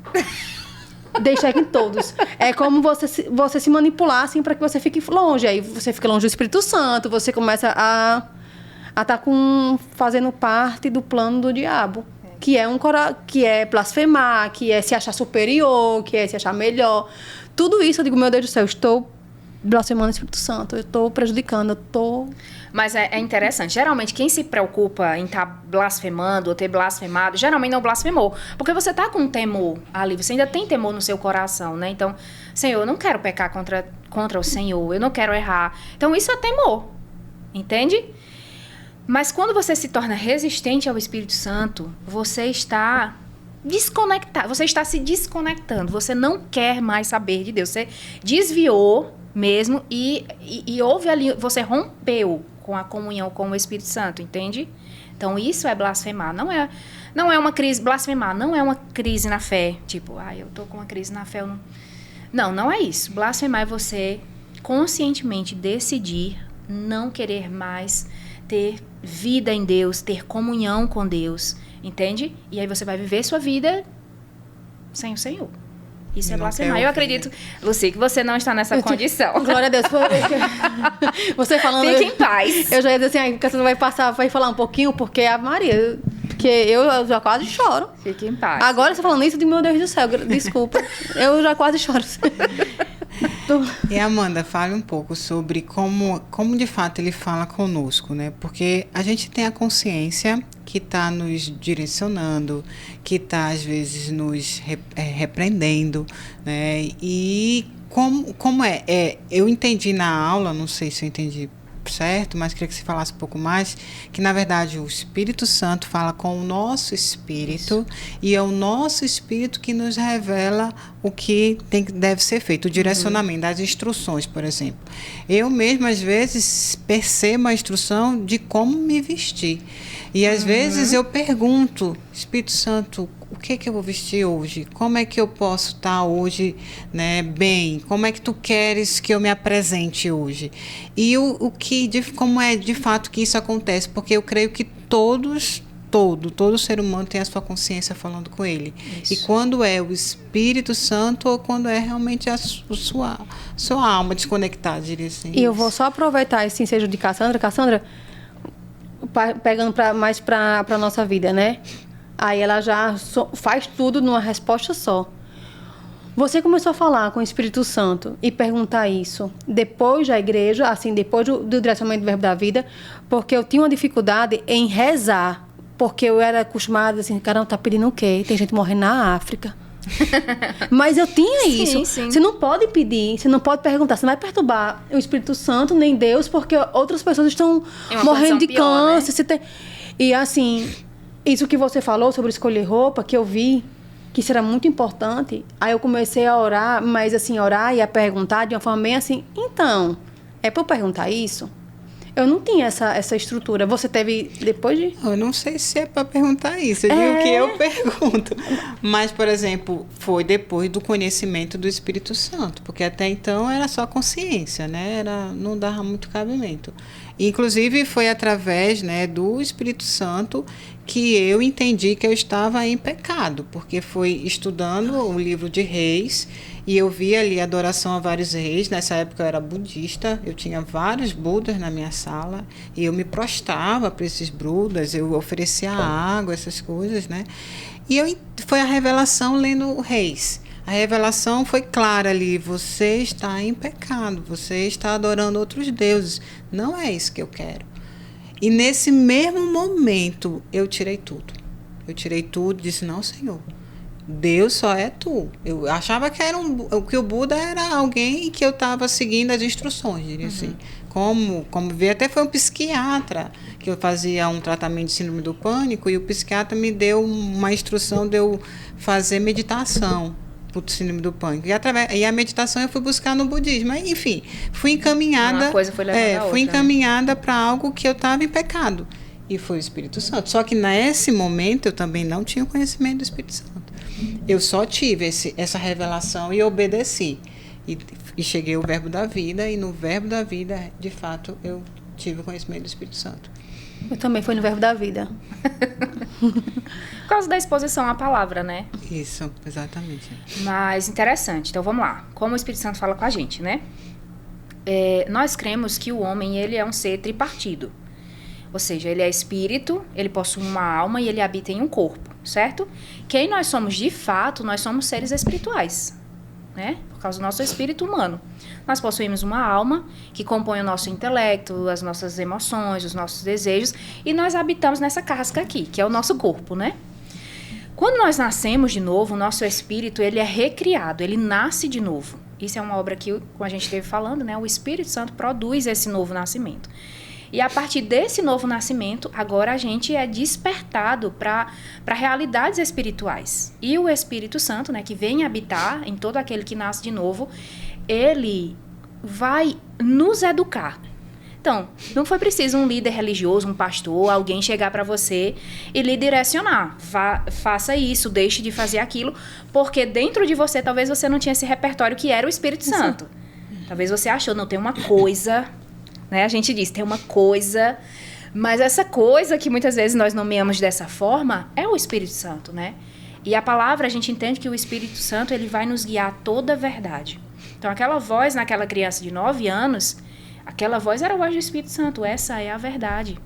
Dei cheque em todos. É como você se manipular, assim, para que você fique longe. Aí você fica longe do Espírito Santo, você começa a estar fazendo parte do plano do diabo. Que é blasfemar, que é se achar superior, que é se achar melhor. Tudo isso, eu digo, meu Deus do céu, eu estou blasfemando o Espírito Santo, eu estou prejudicando, eu estou... Mas é interessante. Geralmente, quem se preocupa em estar blasfemando ou ter blasfemado, geralmente não blasfemou. Porque você está com temor ali, você ainda tem temor no seu coração, né? Então, Senhor, eu não quero pecar contra o Senhor, eu não quero errar. Então, isso é temor, entende? Mas quando você se torna resistente ao Espírito Santo, você está desconectado, você está se desconectando, você não quer mais saber de Deus, você desviou mesmo e houve ali, você rompeu com a comunhão com o Espírito Santo, entende? Então isso é blasfemar, não é uma crise, blasfemar não é uma crise na fé, tipo, eu tô com uma crise na fé, eu não é isso. Blasfemar é você conscientemente decidir não querer mais ter vida em Deus, ter comunhão com Deus, entende? E aí você vai viver sua vida sem o Senhor. Isso é blasfemar. Eu acredito, Lucy, que você não está nessa condição. Glória a Deus. Você falando... Fique em paz. Eu já ia dizer assim, porque você não vai falar um pouquinho, porque a Maria... Porque eu já quase choro. Fique em paz. Agora você falando isso, eu digo, meu Deus do céu, desculpa. Eu já quase choro. E Amanda, fale um pouco sobre como de fato ele fala conosco, né? Porque a gente tem a consciência que está nos direcionando, que está às vezes nos repreendendo, né? E como eu entendi na aula, não sei se eu entendi certo, mas queria que você falasse um pouco mais, que na verdade o Espírito Santo fala com o nosso espírito. Isso. E é o nosso espírito que nos revela o que deve ser feito, o direcionamento das instruções, por exemplo. Eu mesma às vezes percebo a instrução de como me vestir e às vezes eu pergunto, Espírito Santo, o que eu vou vestir hoje? Como é que eu posso estar hoje, né, bem? Como é que tu queres que eu me apresente hoje? E como é de fato que isso acontece? Porque eu creio que todos todo ser humano tem a sua consciência falando com ele. Isso. E quando é o Espírito Santo ou quando é realmente a sua alma desconectada, diria assim. E eu vou só aproveitar esse ensejo de Cassandra. Cassandra, pegando mais para a nossa vida, né? Aí ela já faz tudo numa resposta só. Você começou a falar com o Espírito Santo e perguntar isso depois da igreja, assim, depois do direcionamento do Verbo da Vida, porque eu tinha uma dificuldade em rezar, porque eu era acostumada assim, caramba, tá pedindo o quê? Tem gente morrendo na África. Mas eu tinha isso. Sim. Você não pode pedir, você não pode perguntar, você não vai perturbar o Espírito Santo nem Deus, porque outras pessoas estão morrendo de pior, câncer. Né? Você tem... E assim, isso que você falou sobre escolher roupa, que eu vi que isso era muito importante. Aí eu comecei a orar, mas assim, orar e a perguntar de uma forma bem assim, então, é para eu perguntar isso? Eu não tinha essa estrutura. Você teve depois de... Eu não sei se é para perguntar isso, eu digo que eu pergunto. Mas, por exemplo, foi depois do conhecimento do Espírito Santo, porque até então era só consciência, né? Não dava muito cabimento. Inclusive, foi através, né, do Espírito Santo que eu entendi que eu estava em pecado, porque foi estudando o livro de Reis e eu vi ali a adoração a vários reis. Nessa época eu era budista, eu tinha vários budas na minha sala e eu me prostrava para esses budas, eu oferecia água, essas coisas, né? E foi a revelação lendo Reis. A revelação foi clara ali, você está em pecado, você está adorando outros deuses, não é isso que eu quero. E nesse mesmo momento, eu tirei tudo. Eu tirei tudo e disse, não, Senhor, Deus só é tu. Eu achava que que o Buda era alguém que eu estava seguindo as instruções, diria assim. Como vi, até foi um psiquiatra que eu fazia um tratamento de síndrome do pânico e o psiquiatra me deu uma instrução de eu fazer meditação para o síndrome do pânico. E a meditação eu fui buscar no budismo. Mas, enfim, fui encaminhada. Uma coisa foi levando a outra, fui encaminhada para algo que eu estava em pecado. E foi o Espírito Santo. Só que nesse momento eu também não tinha o conhecimento do Espírito Santo. Eu só tive essa revelação e obedeci. E cheguei ao Verbo da Vida, e no Verbo da Vida, de fato, eu tive o conhecimento do Espírito Santo. Eu também fui no Verbo da Vida. Por causa da exposição à palavra, né? Isso, exatamente. Mas interessante. Então, vamos lá. Como o Espírito Santo fala com a gente, né? Nós cremos que o homem, ele é um ser tripartido. Ou seja, ele é espírito, ele possui uma alma e ele habita em um corpo, certo? Quem nós somos de fato, nós somos seres espirituais, né? Por causa do nosso espírito humano. Nós possuímos uma alma que compõe o nosso intelecto, as nossas emoções, os nossos desejos, e nós habitamos nessa casca aqui, que é o nosso corpo, né? Quando nós nascemos de novo, o nosso espírito, ele é recriado, ele nasce de novo. Isso é uma obra que, como a gente esteve falando, né? O Espírito Santo produz esse novo nascimento. E a partir desse novo nascimento, agora a gente é despertado para realidades espirituais. E o Espírito Santo, né, que vem habitar em todo aquele que nasce de novo, ele vai nos educar. Então, não foi preciso um líder religioso, um pastor, alguém chegar para você e lhe direcionar. Faça isso, deixe de fazer aquilo, porque dentro de você, talvez você não tinha esse repertório que era o Espírito Santo. Talvez você achou, não, tem uma coisa... Né? A gente diz, tem uma coisa, mas essa coisa que muitas vezes nós nomeamos dessa forma é o Espírito Santo, né? E a palavra, a gente entende que o Espírito Santo, ele vai nos guiar a toda a verdade. Então, aquela voz naquela criança de 9 anos, aquela voz era a voz do Espírito Santo, essa é a verdade.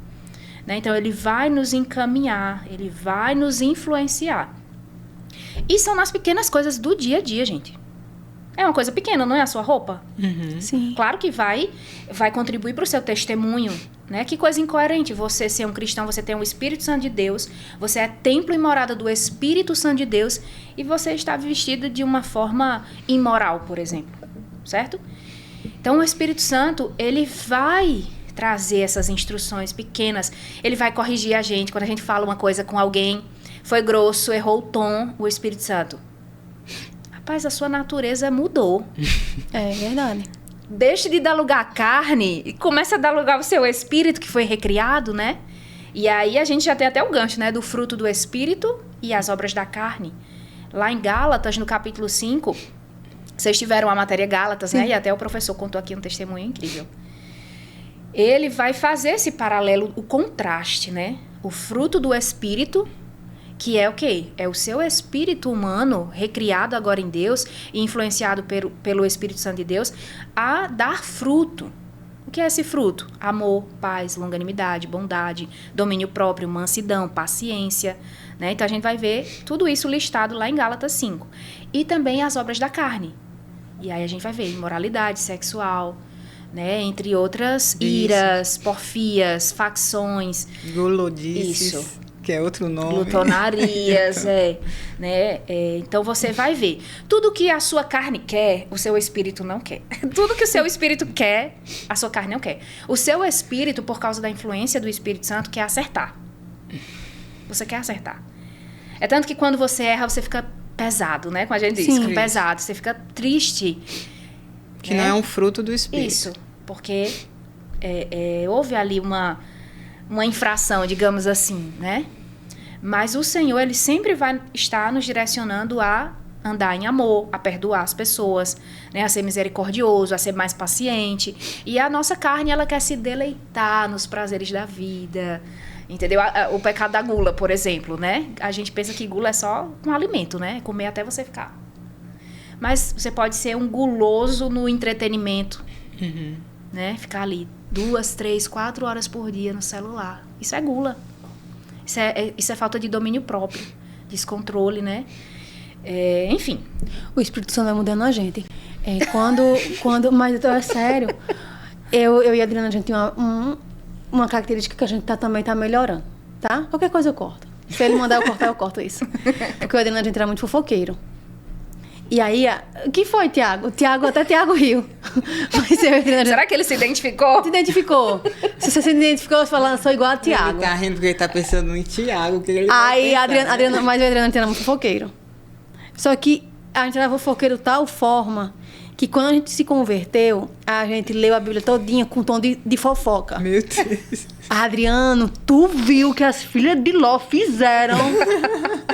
Né? Então, ele vai nos encaminhar, ele vai nos influenciar. E são nas pequenas coisas do dia a dia, gente. É uma coisa pequena, não é a sua roupa? Uhum. Sim. Claro que vai contribuir para o seu testemunho, né? Que coisa incoerente você ser um cristão, você tem o Espírito Santo de Deus, você é templo e morada do Espírito Santo de Deus e você está vestido de uma forma imoral, por exemplo, certo? Então, o Espírito Santo, ele vai trazer essas instruções pequenas, ele vai corrigir a gente quando a gente fala uma coisa com alguém, foi grosso, errou o tom, o Espírito Santo. Rapaz, a sua natureza mudou. É verdade. Deixe de dar lugar à carne e comece a dar lugar ao seu espírito que foi recriado, né? E aí a gente já tem até o gancho, né? Do fruto do espírito e as obras da carne. Lá em Gálatas, no capítulo 5, vocês tiveram a matéria Gálatas, né? E até o professor contou aqui um testemunho incrível. Ele vai fazer esse paralelo, o contraste, né? o fruto do Espírito, que é o quê? É o seu espírito humano, recriado agora em Deus e influenciado pelo Espírito Santo de Deus, a dar fruto. O que é esse fruto? Amor, paz, longanimidade, bondade, domínio próprio, mansidão, paciência. Né? Então, a gente vai ver tudo isso listado lá em Gálatas 5. E também as obras da carne. E aí a gente vai ver imoralidade sexual, né? Entre outras iras, porfias, facções. Gulodices. Isso. Que é outro nome. Glutonarias, né? Então você vai ver. Tudo que a sua carne quer, o seu espírito não quer. Tudo que o seu espírito quer, a sua carne não quer. O seu espírito, por causa da influência do Espírito Santo, quer acertar. Você quer acertar. É tanto que quando você erra, você fica pesado, né? Como a gente diz, Sim. fica pesado. Você fica triste. Que não é um fruto do Espírito. Isso, porque houve ali uma infração, digamos assim, né? Mas o Senhor, Ele sempre vai estar nos direcionando a andar em amor, a perdoar as pessoas, né? A ser misericordioso, a ser mais paciente. E a nossa carne, ela quer se deleitar nos prazeres da vida, entendeu? O pecado da gula, por exemplo, né? A gente pensa que gula é só um alimento, né? Comer até você ficar. Mas você pode ser um guloso no entretenimento, né? Ficar ali 2, 3, 4 horas por dia no celular. Isso é gula. Isso é falta de domínio próprio, descontrole, né? Enfim. O Espírito Santo vai mudando a gente. Mas então é sério. Eu e a Adriana, a gente tem uma característica que a gente também tá melhorando, tá? Qualquer coisa eu corto. Se ele mandar eu cortar, eu corto isso. Porque o Adriana, a gente era muito fofoqueiro. E aí, o que foi, Tiago? Até Tiago riu. Mas eu, Adriana, Será que ele se identificou? se identificou. Se você se identificou, você falando, sou igual a Tiago. Ele tá rindo porque ele tá pensando em Tiago. Aí, mas o Adriana era muito fofoqueiro. Só que a gente era fofoqueiro de tal forma que quando a gente se converteu, a gente leu a Bíblia todinha com tom de fofoca. Meu Deus. Adriano, tu viu que as filhas de Ló fizeram?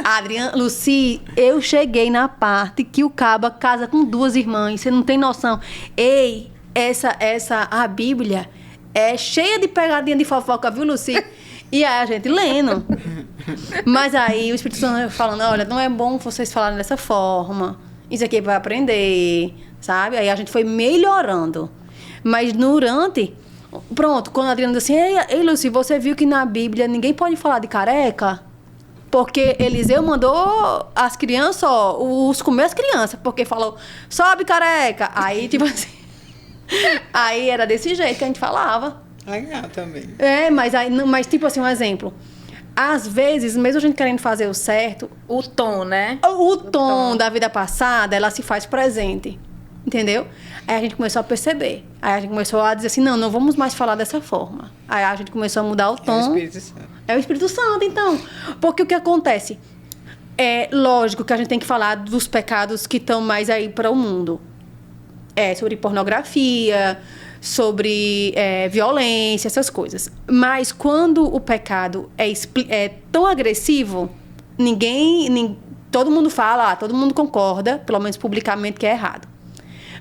Adriano, Lucy, eu cheguei na parte que o caba casa com 2 irmãs. Você não tem noção. Ei, a Bíblia é cheia de pegadinha de fofoca, viu, Lucy? E aí a gente lendo. Mas aí o Espírito Santo falando, olha, não é bom vocês falarem dessa forma. Isso aqui vai aprender, sabe? Aí a gente foi melhorando. Mas durante... Pronto, quando a Adriana disse assim, ei, Lucy, você viu que na Bíblia ninguém pode falar de careca? Porque Eliseu mandou as crianças, os comer as crianças, porque falou, sobe careca. Aí, tipo assim... aí era desse jeito que a gente falava. Legal também. Mas tipo assim, um exemplo. Às vezes, mesmo a gente querendo fazer o certo... O tom, né? O tom da vida passada, ela se faz presente. Entendeu? Aí a gente começou a perceber. Aí a gente começou a dizer assim, não vamos mais falar dessa forma. Aí a gente começou a mudar o tom. É o Espírito Santo. É o Espírito Santo, então. Porque o que acontece? É lógico que a gente tem que falar dos pecados que estão mais aí para o mundo. Sobre pornografia, sobre violência, essas coisas. Mas quando o pecado é tão agressivo, todo mundo fala, todo mundo concorda, pelo menos publicamente, que é errado.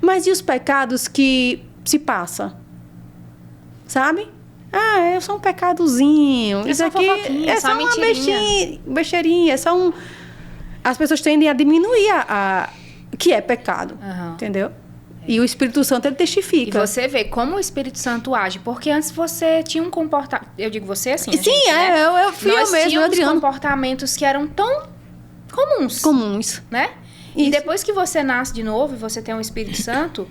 Mas e os pecados que se passa? Sabe? É só um pecadozinho. Isso aqui é só uma besteirinha. É só um... As pessoas tendem a diminuir que é pecado. Entendeu? E o Espírito Santo, ele testifica. E você vê como o Espírito Santo age. Porque antes você tinha um comportamento... Eu digo você assim, sim, gente, né? eu fui eu mesmo, Nós tínhamos Adriano. comportamentos que eram tão comuns. Né? Isso. E depois que você nasce de novo e você tem o Espírito Santo,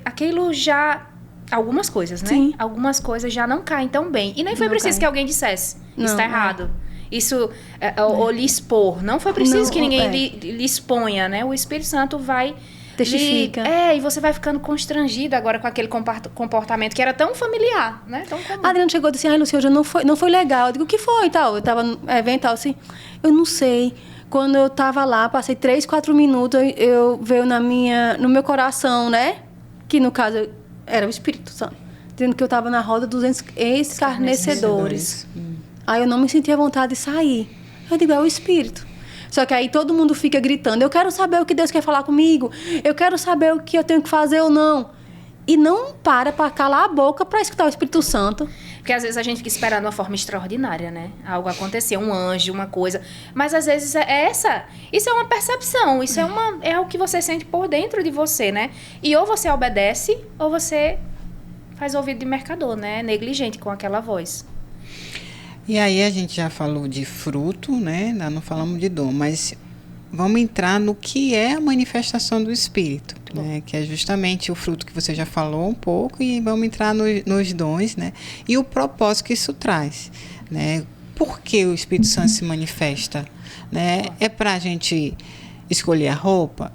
aquilo já... Algumas coisas, né? Sim. Algumas coisas já não caem tão bem. E nem foi preciso que alguém dissesse, isso tá errado. Isso, ou lhe expor. Não foi preciso que ninguém lhe exponha, né? O Espírito Santo vai... Testifica. E você vai ficando constrangida agora com aquele comportamento que era tão familiar, né? Tão comum. A Adriana chegou e disse, Lucy, hoje não foi legal. Eu digo, o que foi e tal? Eu tava no evento e tal, assim, eu não sei. Quando eu tava lá, passei 3, 4 minutos, veio no meu coração, né? Que no caso era o Espírito Santo. Dizendo que eu tava na roda dos escarnecedores. Aí eu não me sentia vontade de sair. Eu digo, é o Espírito. Só que aí todo mundo fica gritando, eu quero saber o que Deus quer falar comigo. Eu quero saber o que eu tenho que fazer ou não. E não para calar a boca para escutar o Espírito Santo. Porque às vezes a gente fica esperando uma forma extraordinária, né? Algo acontecer, um anjo, uma coisa. Mas às vezes isso é uma percepção, isso é o que você sente por dentro de você, né? E ou você obedece, ou você faz ouvido de mercador, né? Negligente com aquela voz. E aí a gente já falou de fruto, né? Não falamos de dom, mas vamos entrar no que é a manifestação do Espírito, né? Que é justamente o fruto que você já falou um pouco, e vamos entrar nos dons, né? E o propósito que isso traz, né? Por que o Espírito Santo se manifesta, né? É para a gente escolher a roupa?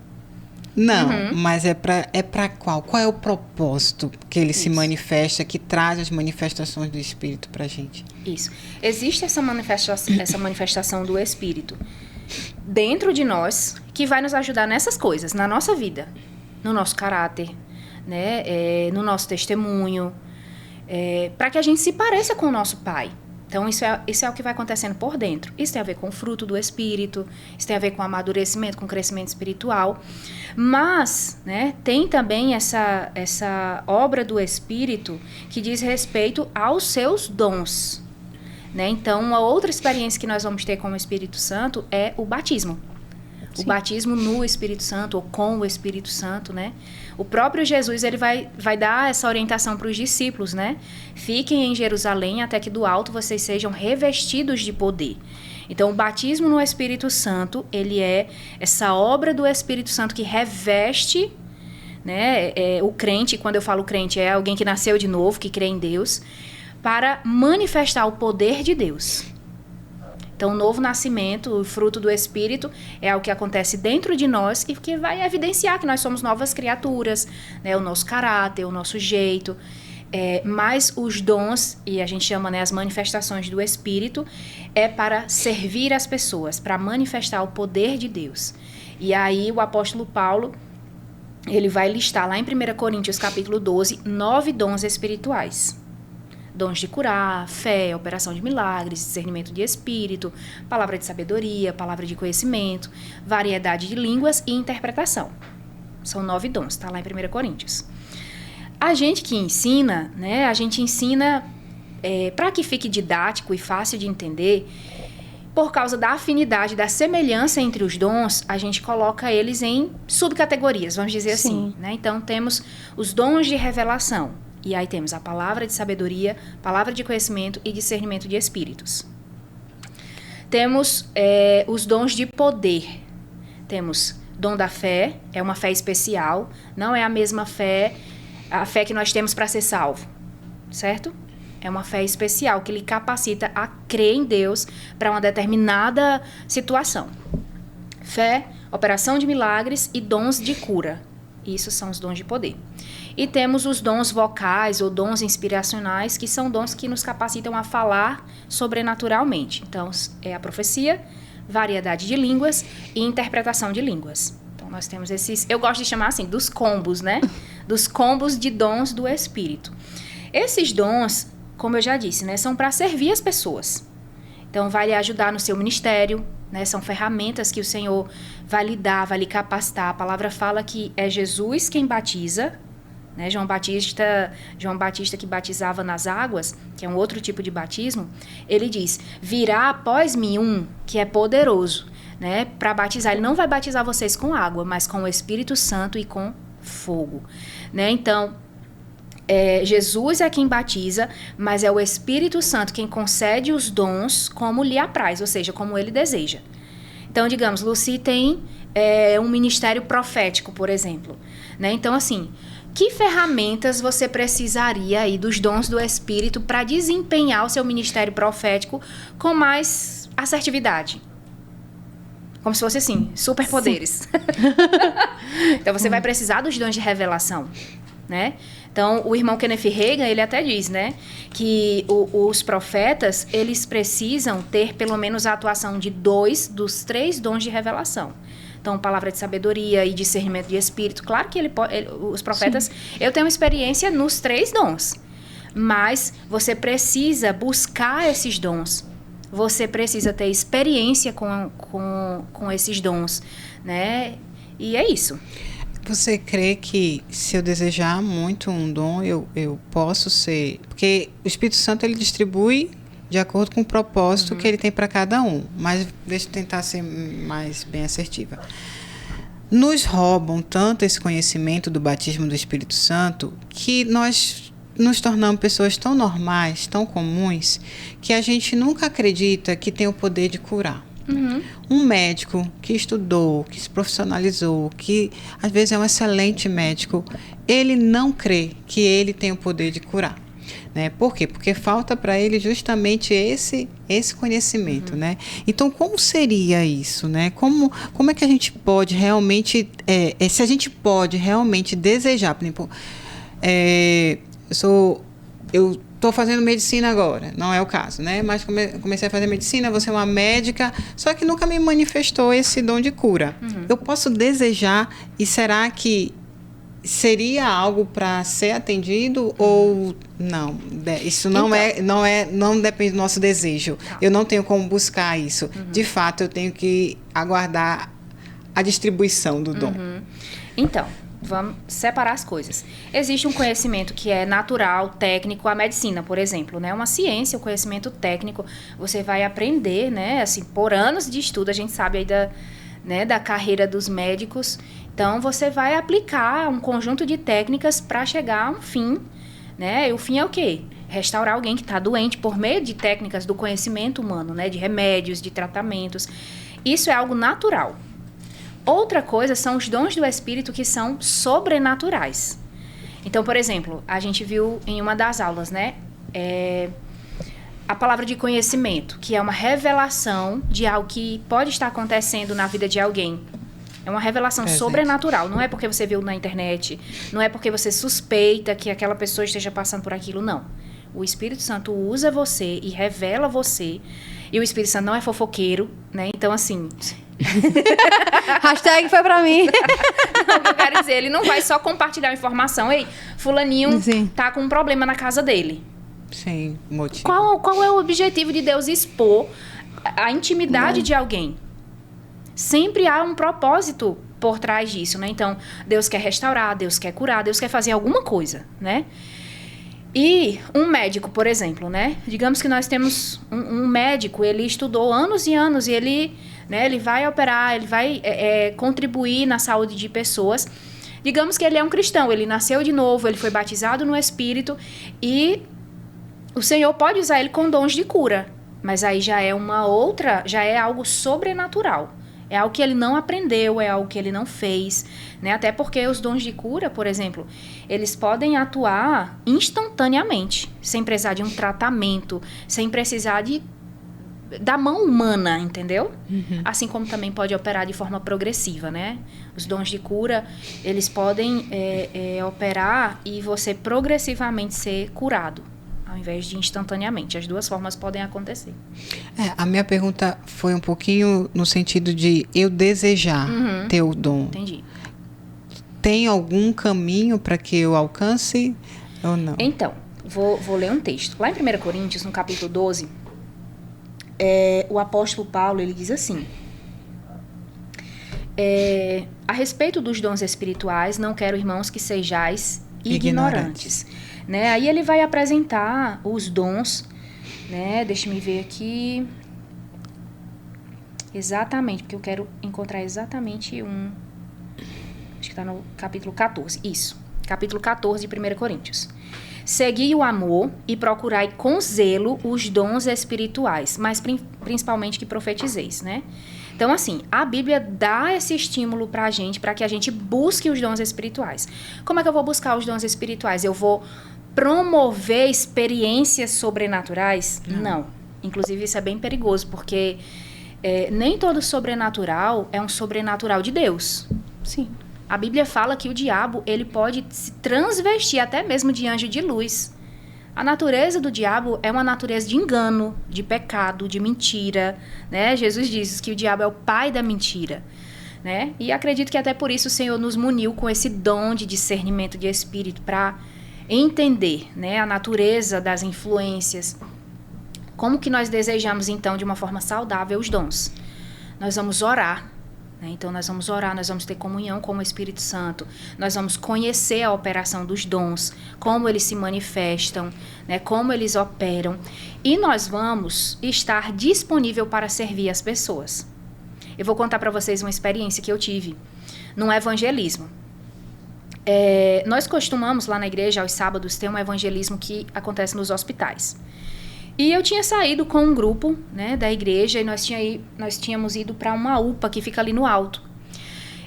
Não, mas é para qual? Qual é o propósito que ele se manifesta, que traz as manifestações do Espírito para a gente? Isso. Existe essa manifestação do Espírito dentro de nós, que vai nos ajudar nessas coisas, na nossa vida, no nosso caráter, né? No nosso testemunho, para que a gente se pareça com o nosso Pai. Então, isso é o que vai acontecendo por dentro. Isso tem a ver com o fruto do Espírito, isso tem a ver com amadurecimento, com crescimento espiritual. Mas, né, tem também essa obra do Espírito que diz respeito aos seus dons. Né? Então, uma outra experiência que nós vamos ter com o Espírito Santo é o batismo. Sim. O batismo no Espírito Santo, ou com o Espírito Santo, né? O próprio Jesus, ele vai dar essa orientação para os discípulos, né? Fiquem em Jerusalém até que do alto vocês sejam revestidos de poder. Então, o batismo no Espírito Santo, ele é essa obra do Espírito Santo que reveste, né? O crente, quando eu falo crente, é alguém que nasceu de novo, que crê em Deus, para manifestar o poder de Deus. Então, o novo nascimento, o fruto do Espírito, é o que acontece dentro de nós e que vai evidenciar que nós somos novas criaturas, né? O nosso caráter, o nosso jeito. Mas os dons, e a gente chama, né, as manifestações do Espírito, é para servir as pessoas, para manifestar o poder de Deus. E aí o apóstolo Paulo, ele vai listar lá em 1 Coríntios capítulo 12, 9 dons espirituais. Dons de curar, fé, operação de milagres, discernimento de espírito, palavra de sabedoria, palavra de conhecimento, variedade de línguas e interpretação. São 9 dons, está lá em 1 Coríntios. A gente que ensina, né, a gente ensina para que fique didático e fácil de entender, por causa da afinidade, da semelhança entre os dons, a gente coloca eles em subcategorias, vamos dizer assim. Né? Então, temos os dons de revelação. E aí temos a palavra de sabedoria, palavra de conhecimento e discernimento de espíritos. Temos os dons de poder. Temos dom da fé, é uma fé especial, não é a mesma fé, a fé que nós temos para ser salvo, certo? É uma fé especial que lhe capacita a crer em Deus para uma determinada situação. Fé, operação de milagres e dons de cura. Isso são os dons de poder. E temos os dons vocais ou dons inspiracionais, que são dons que nos capacitam a falar sobrenaturalmente. Então, é a profecia, variedade de línguas e interpretação de línguas. Então, nós temos esses, eu gosto de chamar assim, dos combos, né? Dos combos de dons do Espírito. Esses dons, como eu já disse, né, são para servir as pessoas. Então, vai lhe ajudar no seu ministério, né? São ferramentas que o Senhor vai lhe dar, vai lhe capacitar. A palavra fala que é Jesus quem batiza, né? João Batista que batizava nas águas, que é um outro tipo de batismo, ele diz, virá após mim um que é poderoso, né? Para batizar. Ele não vai batizar vocês com água, mas com o Espírito Santo e com fogo. Né? Então, Jesus é quem batiza, mas é o Espírito Santo quem concede os dons como lhe apraz, ou seja, como ele deseja. Então, digamos, Lucy tem um ministério profético, por exemplo. Né? Então, assim, que ferramentas você precisaria aí dos dons do Espírito para desempenhar o seu ministério profético com mais assertividade? Como se fosse assim, superpoderes. Então, você vai precisar dos dons de revelação, né? Então, o irmão Kenneth Hagin, ele até diz, né, que os profetas, eles precisam ter pelo menos a atuação de 2 dos 3 dons de revelação. Então, palavra de sabedoria e discernimento de espírito. Claro que os profetas, sim, eu tenho experiência nos 3 dons, mas você precisa buscar esses dons. Você precisa ter experiência com esses dons, né? E é isso. Você crê que se eu desejar muito um dom, eu posso ser... Porque o Espírito Santo, ele distribui de acordo com o propósito que ele tem para cada um. Mas deixa eu tentar ser mais bem assertiva. Nos roubam tanto esse conhecimento do batismo do Espírito Santo que nós nos tornamos pessoas tão normais, tão comuns, que a gente nunca acredita que tem o poder de curar. Um médico que estudou, que se profissionalizou, que às vezes é um excelente médico, ele não crê que ele tem o poder de curar. Né? Por quê? Porque falta para ele justamente esse conhecimento. Né? Então, como seria isso? Né? Como é que a gente pode realmente, se a gente pode realmente desejar, por exemplo, eu estou fazendo medicina agora, não é o caso, né? Mas comecei a fazer medicina, vou ser uma médica, só que nunca me manifestou esse dom de cura. Eu posso desejar, e será que seria algo para ser atendido ou não? Isso não depende do nosso desejo. Eu não tenho como buscar isso. De fato, eu tenho que aguardar a distribuição do dom. Então, vamos separar as coisas. Existe um conhecimento que é natural, técnico, a medicina, por exemplo, né? Uma ciência, o conhecimento técnico, você vai aprender, né? Assim, por anos de estudo, a gente sabe aí da carreira dos médicos. Então, você vai aplicar um conjunto de técnicas para chegar a um fim, né? E o fim é o quê? Restaurar alguém que está doente por meio de técnicas do conhecimento humano, né? De remédios, de tratamentos. Isso é algo natural. Outra coisa são os dons do Espírito que são sobrenaturais. Então, por exemplo, a gente viu em uma das aulas, né? A palavra de conhecimento, que é uma revelação de algo que pode estar acontecendo na vida de alguém. É uma revelação sobrenatural. Não é porque você viu na internet, não é porque você suspeita que aquela pessoa esteja passando por aquilo, não. O Espírito Santo usa você e revela você. E o Espírito Santo não é fofoqueiro, né? Então, assim... Hashtag foi pra mim. Não, o que eu quero dizer, ele não vai só compartilhar informação. Ei, fulaninho tá com um problema na casa dele. Sim, motivo. Qual é o objetivo de Deus expor a intimidade de alguém? Sempre há um propósito por trás disso, né? Então, Deus quer restaurar, Deus quer curar, Deus quer fazer alguma coisa, né? E um médico, por exemplo, né? Digamos que nós temos um médico, ele estudou anos e anos e ele vai operar, ele vai contribuir na saúde de pessoas. Digamos que ele é um cristão, ele nasceu de novo, ele foi batizado no Espírito e o Senhor pode usar ele com dons de cura. Mas aí já é algo sobrenatural. É algo que ele não aprendeu, é algo que ele não fez, né? Até porque os dons de cura, por exemplo, eles podem atuar instantaneamente, sem precisar de um tratamento, sem precisar da mão humana, entendeu? Assim como também pode operar de forma progressiva, né? Os dons de cura, eles podem operar e você progressivamente ser curado, ao invés de instantaneamente. As duas formas podem acontecer. A minha pergunta foi um pouquinho no sentido de eu desejar ter o dom. Entendi. Tem algum caminho para que eu alcance ou não? Então, vou ler um texto. Lá em 1 Coríntios, no capítulo 12, o apóstolo Paulo, ele diz assim: a respeito dos dons espirituais, não quero, irmãos, que sejais ignorantes. Né? Aí ele vai apresentar os dons, né? Deixa-me ver aqui. Exatamente, porque eu quero encontrar exatamente acho que está no capítulo 14. Isso, capítulo 14 de 1 Coríntios. Segui o amor e procurai com zelo os dons espirituais, mas principalmente que profetizeis, né? Então, assim, a Bíblia dá esse estímulo pra gente, para que a gente busque os dons espirituais. Como é que eu vou buscar os dons espirituais? Eu vou promover experiências sobrenaturais? Não. Inclusive, isso é bem perigoso, porque nem todo sobrenatural é um sobrenatural de Deus. Sim. A Bíblia fala que o diabo, ele pode se transvestir até mesmo de anjo de luz. A natureza do diabo é uma natureza de engano, de pecado, de mentira, né? Jesus diz que o diabo é o pai da mentira, né? E acredito que até por isso o Senhor nos muniu com esse dom de discernimento de espírito para entender, né, a natureza das influências. Como que nós desejamos, então, de uma forma saudável os dons? Nós vamos orar, né? Então, nós vamos orar, nós vamos ter comunhão com o Espírito Santo, nós vamos conhecer a operação dos dons, como eles se manifestam, né? Como eles operam. E nós vamos estar disponível para servir as pessoas. Eu vou contar para vocês uma experiência que eu tive num evangelismo. Nós costumamos lá na igreja, aos sábados, ter um evangelismo que acontece nos hospitais. E eu tinha saído com um grupo, né, da igreja, e nós tínhamos ido para uma UPA que fica ali no alto.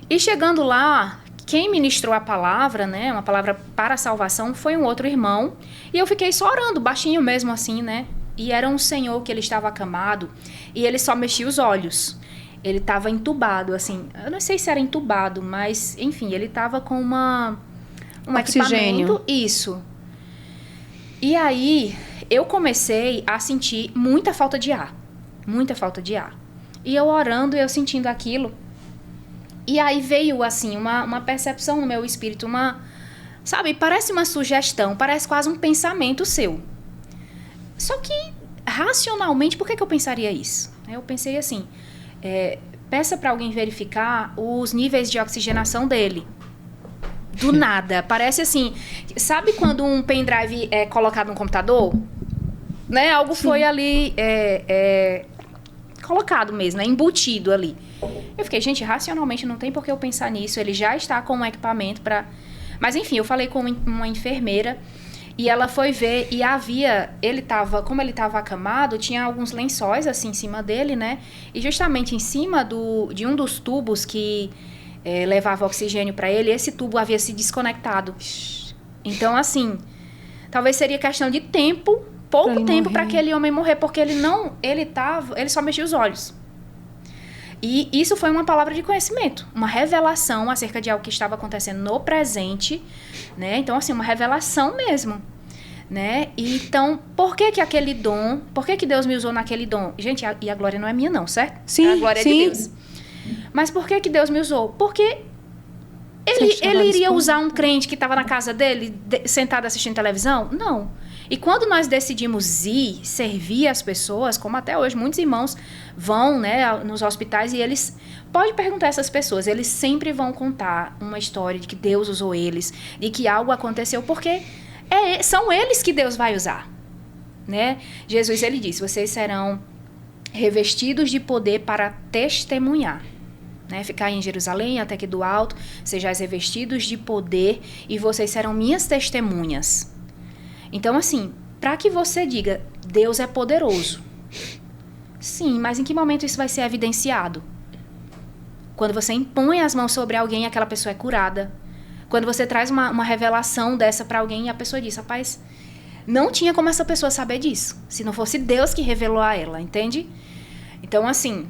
E chegando lá, quem ministrou a palavra, né, uma palavra para a salvação, foi um outro irmão. E eu fiquei só orando, baixinho mesmo assim, né? E era um senhor que ele estava acamado e ele só mexia os olhos. Ele estava entubado, assim, eu não sei se era entubado, mas, enfim, ele estava com um oxigênio. equipamento. Isso. E aí, eu comecei a sentir muita falta de ar. Muita falta de ar. E eu orando, eu sentindo aquilo. E aí veio, assim, uma percepção no meu espírito, sabe, parece uma sugestão, parece quase um pensamento seu. Só que, racionalmente, por que eu pensaria isso? Eu pensei assim... peça para alguém verificar os níveis de oxigenação dele. Do nada. Parece assim... Sabe quando um pendrive é colocado no computador? Né? Algo foi ali... colocado mesmo, né? Embutido ali. Eu fiquei, gente, racionalmente não tem por que eu pensar nisso. Ele já está com um equipamento para... Mas, enfim, eu falei com uma enfermeira... E ela foi ver e como ele estava acamado, tinha alguns lençóis assim em cima dele, né? E justamente em cima de um dos tubos que levava oxigênio para ele, esse tubo havia se desconectado. Então, assim, talvez seria questão de tempo, pouco tempo para aquele homem morrer, porque ele só mexia os olhos. E isso foi uma palavra de conhecimento, uma revelação acerca de algo que estava acontecendo no presente, né? Então, assim, uma revelação mesmo, né? Então, por que aquele dom, por que Deus me usou naquele dom? Gente, e a glória não é minha não, certo? Sim, a glória sim. é de Deus. Mas por que Deus me usou? Porque ele iria usar um crente que estava na casa dele, sentado assistindo televisão? Não. E quando nós decidimos ir servir as pessoas, como até hoje muitos irmãos vão, né, nos hospitais, e eles... Pode perguntar a essas pessoas, eles sempre vão contar uma história de que Deus usou eles, de que algo aconteceu, porque são eles que Deus vai usar, né? Jesus, ele disse, vocês serão revestidos de poder para testemunhar. Né? Ficar em Jerusalém, até que do alto, sejais revestidos de poder, e vocês serão minhas testemunhas. Então, assim, para que você diga, Deus é poderoso. Sim, mas em que momento isso vai ser evidenciado? Quando você impõe as mãos sobre alguém e aquela pessoa é curada. Quando você traz uma revelação dessa para alguém e a pessoa diz, rapaz, não tinha como essa pessoa saber disso, se não fosse Deus que revelou a ela, entende? Então, assim,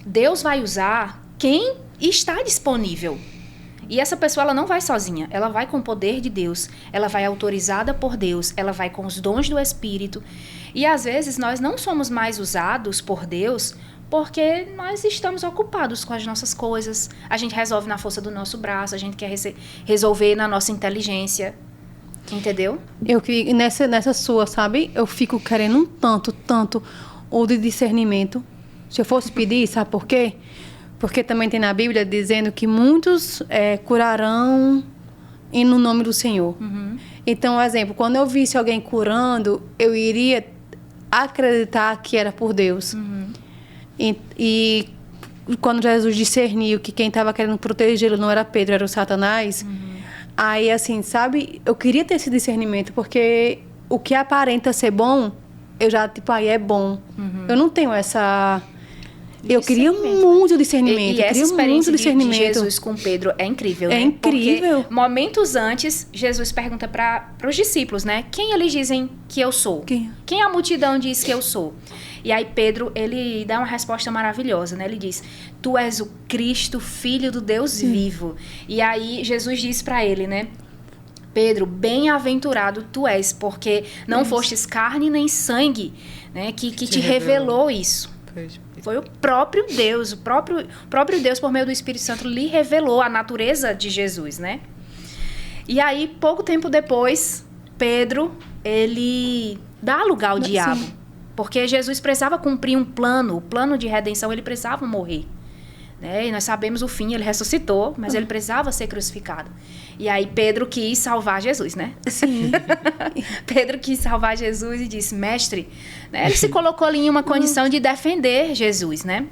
Deus vai usar quem está disponível. E essa pessoa, ela não vai sozinha, ela vai com o poder de Deus, ela vai autorizada por Deus, ela vai com os dons do Espírito. E às vezes nós não somos mais usados por Deus porque nós estamos ocupados com as nossas coisas, a gente resolve na força do nosso braço, a gente quer resolver na nossa inteligência, entendeu? Eu que nessa sua, sabe? Eu fico querendo um tanto, ou de discernimento. Se eu fosse pedir, sabe por quê? Porque também tem na Bíblia dizendo que muitos curarão no nome do Senhor. Uhum. Então, por exemplo, quando eu visse alguém curando, eu iria acreditar que era por Deus. Uhum. E quando Jesus discerniu que quem estava querendo protegê-lo não era Pedro, era o Satanás, uhum. Aí, assim, sabe? Eu queria ter esse discernimento, porque o que aparenta ser bom, eu já, tipo, aí é bom. Uhum. Eu não tenho essa... Eu queria muito discernimento. E essa experiência de Jesus com Pedro é incrível, né? É incrível. Porque momentos antes, Jesus pergunta para os discípulos, né? Quem eles dizem que eu sou? Quem a multidão diz que eu sou? E aí Pedro, ele dá uma resposta maravilhosa, né? Ele diz, tu és o Cristo, Filho do Deus vivo. E aí Jesus diz para ele, né? Pedro, bem-aventurado tu és, porque não fostes carne nem sangue, né? Que te revelou isso. Foi o próprio Deus, o próprio Deus, por meio do Espírito Santo, lhe revelou a natureza de Jesus, né? E aí, pouco tempo depois, Pedro, ele dá lugar ao diabo. Porque Jesus precisava cumprir um plano, o plano de redenção, ele precisava morrer. né? E nós sabemos o fim, ele ressuscitou, mas ele precisava ser crucificado. E aí Pedro quis salvar Jesus, né? Sim. Pedro quis salvar Jesus e disse, mestre, né? Ele se colocou ali em uma condição de defender Jesus, né?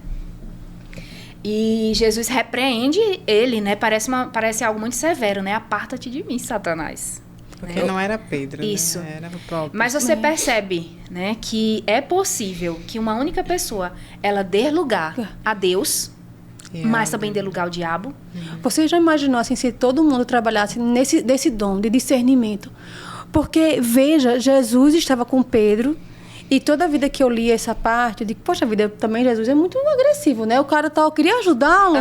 E Jesus repreende ele, né? Parece algo muito severo, né? Aparta-te de mim, Satanás. Porque não era Pedro, Isso. né? Era o próprio. Mas você percebe, né, que é possível que uma única pessoa, ela dê lugar a Deus, mas também dê lugar ao diabo. Você já imaginou assim, se todo mundo trabalhasse desse dom de discernimento? Porque, veja, Jesus estava com Pedro e toda a vida que eu li essa parte, eu digo, poxa vida, também Jesus é muito agressivo, né? O cara tal, queria ajudá-lo.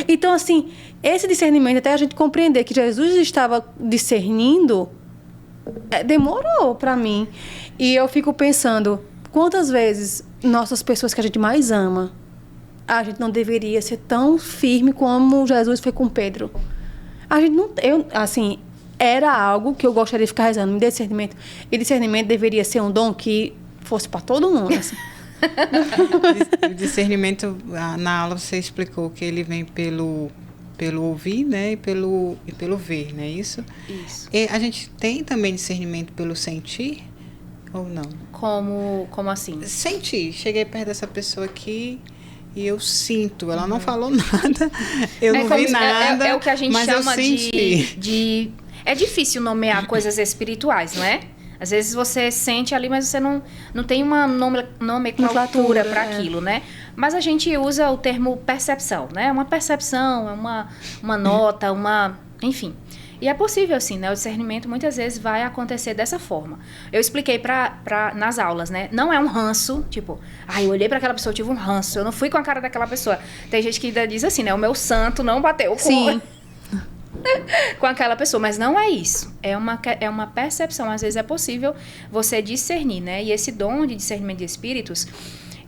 Então, assim, esse discernimento, até a gente compreender que Jesus estava discernindo, demorou para mim. E eu fico pensando, quantas vezes nossas pessoas que a gente mais ama, a gente não deveria ser tão firme como Jesus foi com Pedro. A gente não... assim, era algo que eu gostaria de ficar rezando, discernimento. E discernimento deveria ser um dom que fosse para todo mundo. Assim. O discernimento, na aula você explicou que ele vem pelo ouvir, né? E pelo ver, não é isso? Isso. E a gente tem também discernimento pelo sentir ou não? Como assim? Sentir. Cheguei perto dessa pessoa aqui e eu sinto. Ela não falou nada, eu não vi nada. É o que a gente mas chama eu senti. de... É difícil nomear coisas espirituais, não é? Às vezes você sente ali, mas você não tem uma nomenclatura para aquilo, né? Mas a gente usa o termo percepção, né? Uma percepção, é uma nota, enfim. E é possível, assim, né? O discernimento muitas vezes vai acontecer dessa forma. Eu expliquei nas aulas, né? Não é um ranço, tipo, eu olhei para aquela pessoa, eu tive um ranço, eu não fui com a cara daquela pessoa. Tem gente que ainda diz assim, né? O meu santo não bateu com aquela pessoa, mas não é isso. É uma percepção. Às vezes é possível você discernir, né? E esse dom de discernimento de espíritos,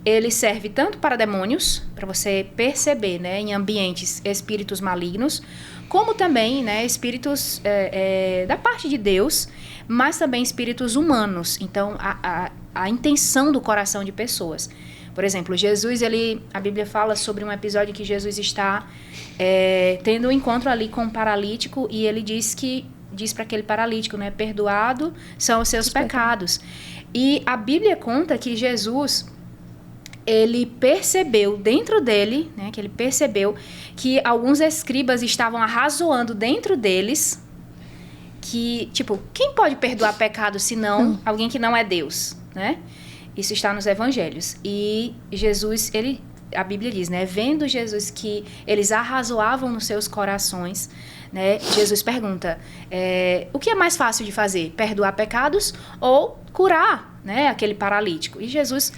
ele serve tanto para demônios, para você perceber, né, em ambientes espíritos malignos, como também, né, espíritos da parte de Deus, mas também espíritos humanos. Então, a intenção do coração de pessoas. Por exemplo, Jesus, a Bíblia fala sobre um episódio que Jesus está tendo um encontro ali com um paralítico e ele diz para aquele paralítico, né, perdoado são os seus pecados. E a Bíblia conta que Jesus, ele percebeu dentro dele, né, que ele percebeu que alguns escribas estavam arrazoando dentro deles que, tipo, quem pode perdoar pecado senão alguém que não é Deus, né? Isso está nos evangelhos. E Jesus, a Bíblia diz, né? Vendo Jesus que eles arrazoavam nos seus corações, né? Jesus pergunta, o que é mais fácil de fazer? Perdoar pecados ou curar, né, aquele paralítico? E Jesus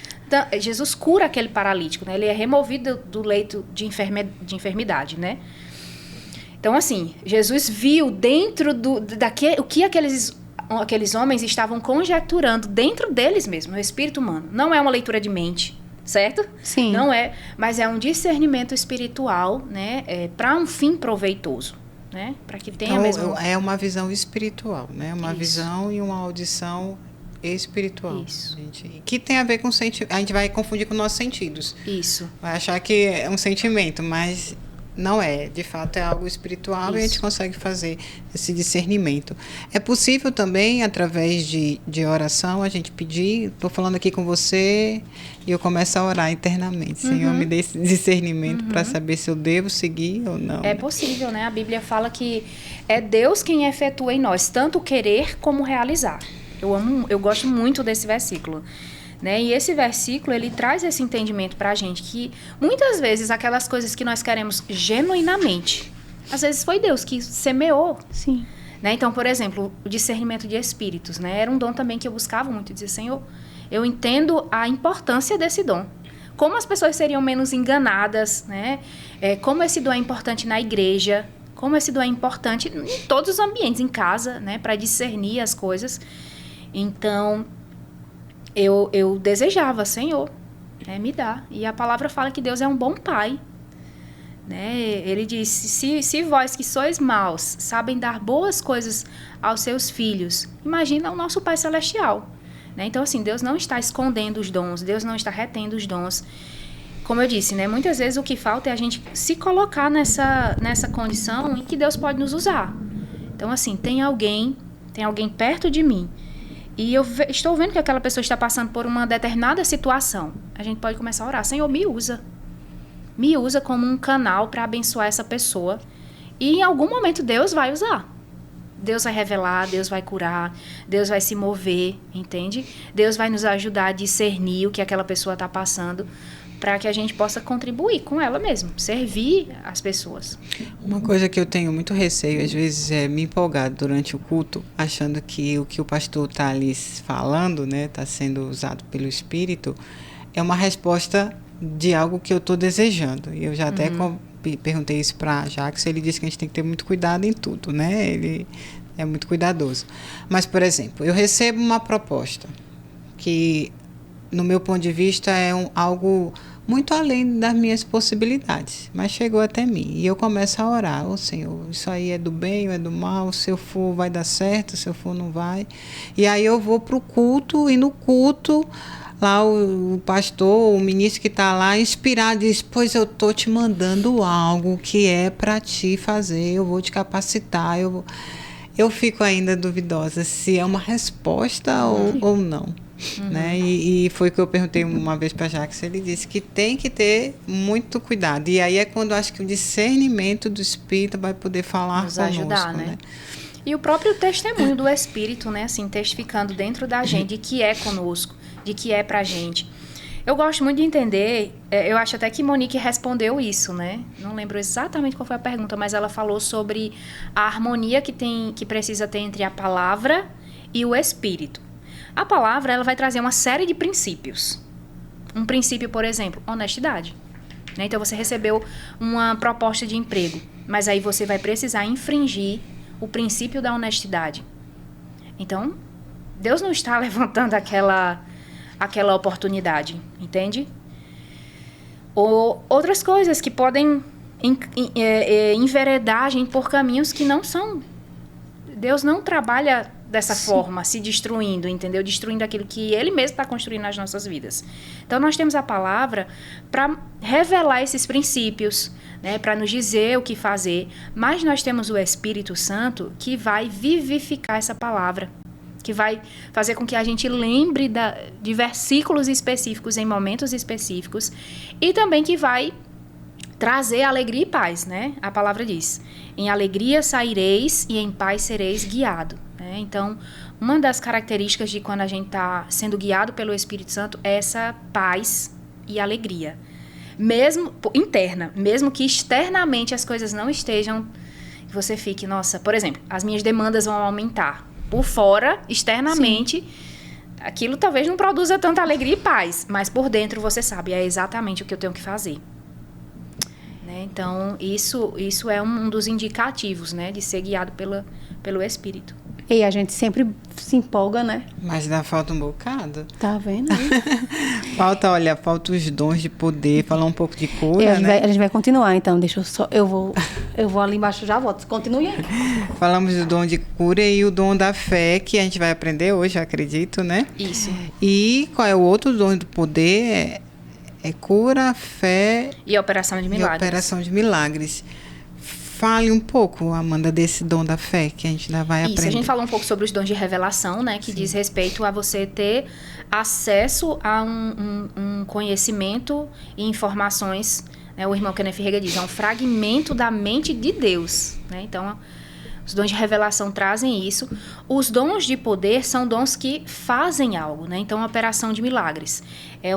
cura aquele paralítico, né? Ele é removido do leito de enfermidade, né? Então, assim, Jesus viu dentro o que aqueles homens estavam conjecturando dentro deles mesmo, no espírito humano. Não é uma leitura de mente, certo? Sim. Não é, mas é um discernimento espiritual, né? Para um fim proveitoso, né? Para que tenha mesmo... É uma visão espiritual, né? Uma Isso. visão e uma audição espiritual. Isso. Que tem a ver com sentimento. A gente vai confundir com nossos sentidos. Isso. Vai achar que é um sentimento, mas... não é, de fato é algo espiritual. Isso. E a gente consegue fazer esse discernimento. É possível também, através de oração, a gente pedir, estou falando aqui com você e eu começo a orar internamente. Senhor, me dê esse discernimento para saber se eu devo seguir ou não. É possível, né? A Bíblia fala que é Deus quem efetua em nós, tanto querer como realizar. Eu gosto muito desse versículo. Né? E esse versículo, ele traz esse entendimento pra gente, que muitas vezes aquelas coisas que nós queremos genuinamente, às vezes foi Deus que semeou. Sim. Né? Então, por exemplo, o discernimento de espíritos, né? Era um dom também que eu buscava muito, dizer, Senhor, eu entendo a importância desse dom. Como as pessoas seriam menos enganadas, né? Como esse dom é importante na igreja, como esse dom é importante em todos os ambientes, em casa, né? Para discernir as coisas. Então... Eu desejava, Senhor, né, me dá. E a palavra fala que Deus é um bom pai. Né? Ele disse, se vós que sois maus sabem dar boas coisas aos seus filhos, imagina o nosso Pai Celestial. Né? Então, assim, Deus não está escondendo os dons, Deus não está retendo os dons. como eu disse, né? Muitas vezes o que falta é a gente se colocar nessa condição em que Deus pode nos usar. Então, assim, tem alguém perto de mim e eu estou vendo que aquela pessoa está passando por uma determinada situação. A gente pode começar a orar: Senhor, me usa. Me usa como um canal para abençoar essa pessoa. E em algum momento Deus vai usar. Deus vai revelar, Deus vai curar, Deus vai se mover, entende? Deus vai nos ajudar a discernir o que aquela pessoa está passando, para que a gente possa contribuir com ela mesmo, servir as pessoas. Uma coisa que eu tenho muito receio, às vezes, é me empolgar durante o culto, achando que o que o pastor está ali falando, né, está sendo usado pelo Espírito, é uma resposta de algo que eu estou desejando. E eu já até perguntei isso para Jacques, ele disse que a gente tem que ter muito cuidado em tudo, né? Ele é muito cuidadoso. Mas, por exemplo, eu recebo uma proposta que, no meu ponto de vista, é algo muito além das minhas possibilidades, mas chegou até mim. E eu começo a orar: ô Senhor, isso aí é do bem ou é do mal? Se eu for, vai dar certo, se eu for, não vai. E aí eu vou para o culto, e no culto, lá o pastor, o ministro que está lá, inspirado, diz: pois eu estou te mandando algo que é para te fazer, eu vou te capacitar. Eu fico ainda duvidosa se é uma resposta ou não. Né? E foi o que eu perguntei uma vez para Jacques, ele disse que tem que ter muito cuidado. E aí é quando eu acho que o discernimento do Espírito vai poder falar nos conosco, ajudar, né? E o próprio testemunho do Espírito, né? Assim, testificando dentro da gente de que é conosco, de que é pra gente. Eu gosto muito de entender, eu acho até que Monique respondeu isso, né? Não lembro exatamente qual foi a pergunta, mas ela falou sobre a harmonia que precisa ter entre a palavra e o Espírito. A palavra, ela vai trazer uma série de princípios. Um princípio, por exemplo, honestidade. Né? Então, você recebeu uma proposta de emprego, mas aí você vai precisar infringir o princípio da honestidade. Então, Deus não está levantando aquela oportunidade, entende? Ou outras coisas que podem enveredar a gente por caminhos que não são. Deus não trabalha dessa forma, se destruindo, entendeu? Destruindo aquilo que Ele mesmo está construindo nas nossas vidas. Então, nós temos a palavra para revelar esses princípios, né? Para nos dizer o que fazer, mas nós temos o Espírito Santo que vai vivificar essa palavra, que vai fazer com que a gente lembre de versículos específicos em momentos específicos e também que vai trazer alegria e paz, né? A palavra diz: em alegria saireis e em paz sereis guiado. Né? Então, uma das características de quando a gente está sendo guiado pelo Espírito Santo é essa paz e alegria. Mesmo interna, mesmo que externamente as coisas não estejam, você fique, nossa, por exemplo, as minhas demandas vão aumentar. Por fora, externamente, aquilo talvez não produza tanta alegria e paz, mas por dentro você sabe, é exatamente o que eu tenho que fazer. Né? Então, isso é um dos indicativos, né, de ser guiado pelo Espírito. E a gente sempre se empolga, né? Mas ainda falta um bocado. Tá vendo? Falta os dons de poder, falar um pouco de cura, a gente vai continuar, então. Deixa eu só... Eu vou ali embaixo, já volto. Continue aí. Falamos do dom de cura e o dom da fé, que a gente vai aprender hoje, acredito, né? Isso. E qual é o outro dom do poder? É cura, fé... E operação de milagres. E operação de milagres. Fale um pouco, Amanda, desse dom da fé que a gente ainda vai aprender. Isso, a gente falou um pouco sobre os dons de revelação, né? Que diz respeito a você ter acesso a um conhecimento e informações, né? O irmão Kenneth Reagan diz, é um fragmento da mente de Deus, né? Então, os dons de revelação trazem isso. Os dons de poder são dons que fazem algo, né? Então, a operação de milagres é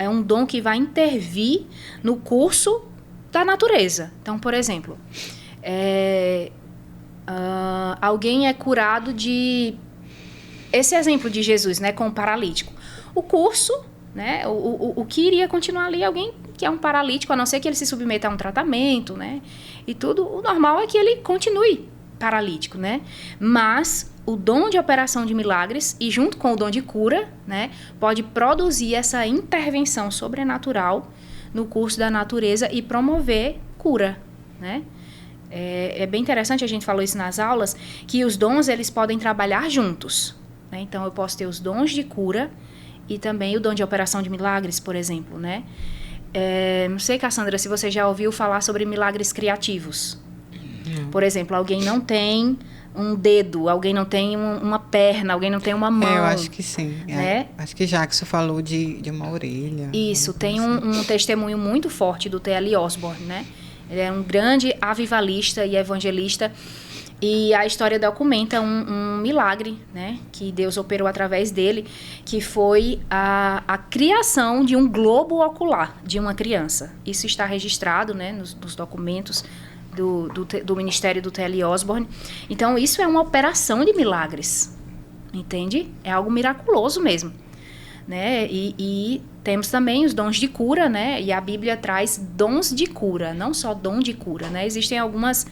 um dom que vai intervir no curso da natureza. Então, por exemplo, alguém é curado de... Esse exemplo de Jesus, né, com o paralítico. O curso, né, o que iria continuar ali, alguém que é um paralítico, a não ser que ele se submeta a um tratamento, né, e tudo, o normal é que ele continue paralítico, né, mas o dom de operação de milagres, e junto com o dom de cura, né, pode produzir essa intervenção sobrenatural no curso da natureza e promover cura, né? É bem interessante, a gente falou isso nas aulas, que os dons, eles podem trabalhar juntos, né? Então, eu posso ter os dons de cura e também o dom de operação de milagres, por exemplo, né? Não sei, Cassandra, se você já ouviu falar sobre milagres criativos. Por exemplo, alguém não tem um dedo, alguém não tem uma perna, alguém não tem uma mão. Eu acho que sim. Né? Acho que Jackson falou de uma orelha. Isso, tem um testemunho muito forte do T.L. Osborne, né? Ele é um grande avivalista e evangelista. E a história documenta um milagre, né, que Deus operou através dele, que foi a criação de um globo ocular de uma criança. Isso está registrado, né, nos documentos do ministério do T.L. Osborne. Então, isso é uma operação de milagres, entende? É algo miraculoso mesmo, né? E temos também os dons de cura, né? E a Bíblia traz dons de cura, não só dom de cura, né? Existem algumas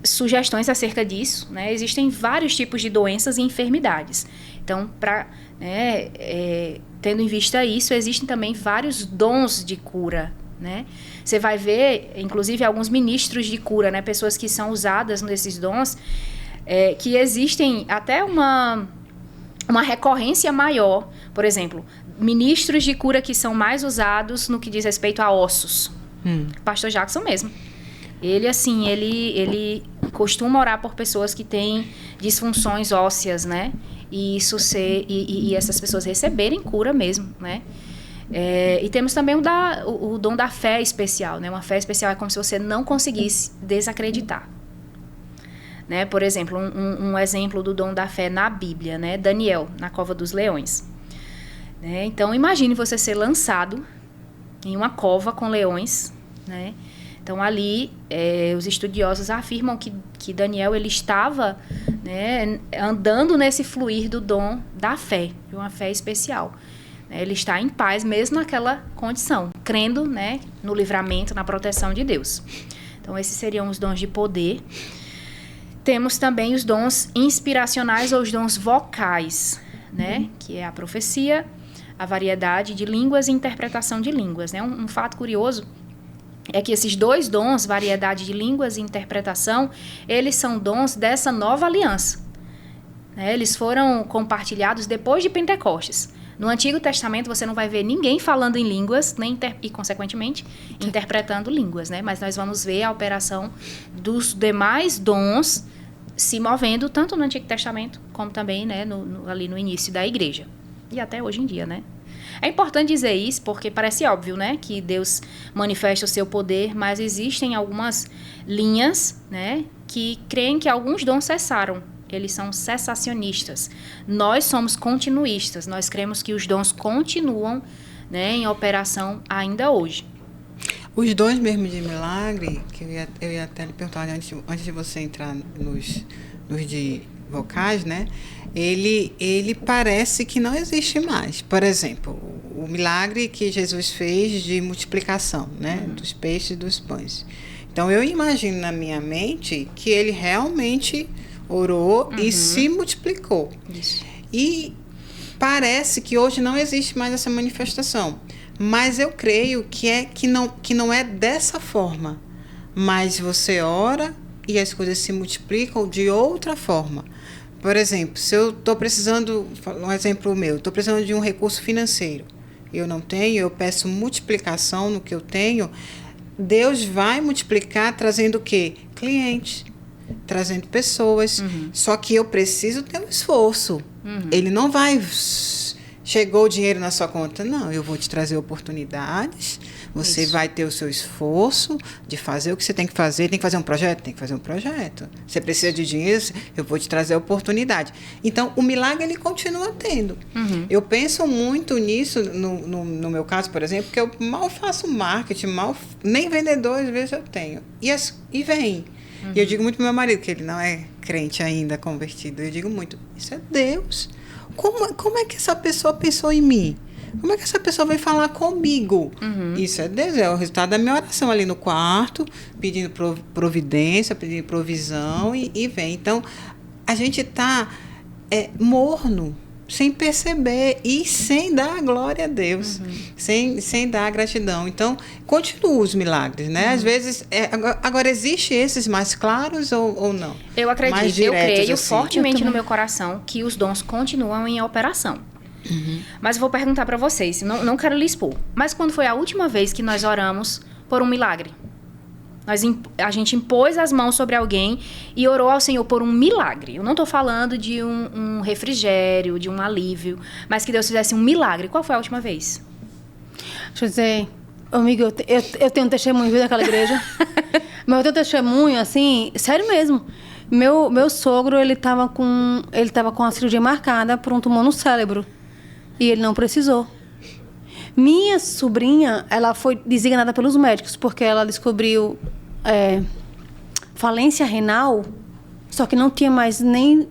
sugestões acerca disso, né? Existem vários tipos de doenças e enfermidades. Então, tendo em vista isso, existem também vários dons de cura, né? Você vai ver, inclusive, alguns ministros de cura, né? Pessoas que são usadas nesses dons, que existem até uma recorrência maior. Por exemplo, ministros de cura que são mais usados no que diz respeito a ossos. Pastor Jackson mesmo. Ele costuma orar por pessoas que têm disfunções ósseas, né? E e essas pessoas receberem cura mesmo, né? E temos também o dom da fé especial, né? Uma fé especial é como se você não conseguisse desacreditar, né? Por exemplo, um exemplo do dom da fé na Bíblia, né? Daniel, na cova dos leões, né? Então, imagine você ser lançado em uma cova com leões, né? Então, ali, os estudiosos afirmam que Daniel ele estava, né, andando nesse fluir do dom da fé, de uma fé especial. Ele está em paz mesmo naquela condição, crendo, né, no livramento, na proteção de Deus. Então, esses seriam os dons de poder. Temos também os dons inspiracionais ou os dons vocais, né, que é a profecia, a variedade de línguas e interpretação de línguas. Né? Um fato curioso é que esses dois dons, variedade de línguas e interpretação, eles são dons dessa nova aliança. Né? Eles foram compartilhados depois de Pentecostes. No Antigo Testamento, você não vai ver ninguém falando em línguas e, consequentemente, interpretando línguas. Né? Mas nós vamos ver a operação dos demais dons se movendo, tanto no Antigo Testamento, como também, né, ali no início da igreja. E até hoje em dia, né? É importante dizer isso porque parece óbvio, né, que Deus manifesta o seu poder, mas existem algumas linhas, né, que creem que alguns dons cessaram. Eles são cessacionistas. Nós somos continuistas. Nós cremos que os dons continuam, né, em operação ainda hoje. Os dons mesmo de milagre, que eu ia até lhe perguntar antes de você entrar nos de vocais, né? Ele parece que não existe mais. Por exemplo, o milagre que Jesus fez de multiplicação, né? Dos peixes e dos pães. Então, eu imagino na minha mente que ele realmente orou e se multiplicou. Isso. E parece que hoje não existe mais essa manifestação. Mas eu creio que não é dessa forma. Mas você ora e as coisas se multiplicam de outra forma. Por exemplo, se eu estou precisando, um exemplo meu, estou precisando de um recurso financeiro. Eu não tenho, eu peço multiplicação no que eu tenho. Deus vai multiplicar trazendo o quê? Clientes, trazendo pessoas. Só que eu preciso ter um esforço. Ele não vai... Chegou o dinheiro na sua conta? Não, eu vou te trazer oportunidades, você vai ter o seu esforço de fazer o que você tem que fazer. Tem que fazer um projeto? Tem que fazer um projeto. Você precisa de dinheiro? Eu vou te trazer oportunidade. Então, o milagre, ele continua tendo. Eu penso muito nisso, no meu caso, por exemplo, porque eu mal faço marketing, nem vendedor, às vezes, eu tenho. E vem. E eu digo muito pro meu marido, que ele não é crente ainda, convertido. Eu digo muito, isso é Deus. Como é que essa pessoa pensou em mim? Como é que essa pessoa veio falar comigo? Isso é Deus, é o resultado da minha oração ali no quarto, pedindo providência, pedindo provisão e vem. Então, a gente está morno, sem perceber e sem dar a glória a Deus, sem dar a gratidão. Então, continuam os milagres, né? Às vezes, agora existe esses mais claros ou não? Eu acredito, mais diretos, eu creio assim. fortemente no meu coração que os dons continuam em operação. Mas eu vou perguntar para vocês, não quero lhe expor. Mas quando foi a última vez que nós oramos por um milagre? A gente impôs as mãos sobre alguém e orou ao Senhor por um milagre. Eu não estou falando de um refrigério, de um alívio, mas que Deus fizesse um milagre. Qual foi a última vez? Deixa eu dizer, amigo, eu tenho um testemunho, viu, daquela igreja. Mas eu tenho um testemunho, assim, sério mesmo. Meu sogro, ele tava com a cirurgia marcada por um tumor no cérebro. E ele não precisou. Minha sobrinha, ela foi designada pelos médicos, porque ela descobriu falência renal, só que não tinha mais nem...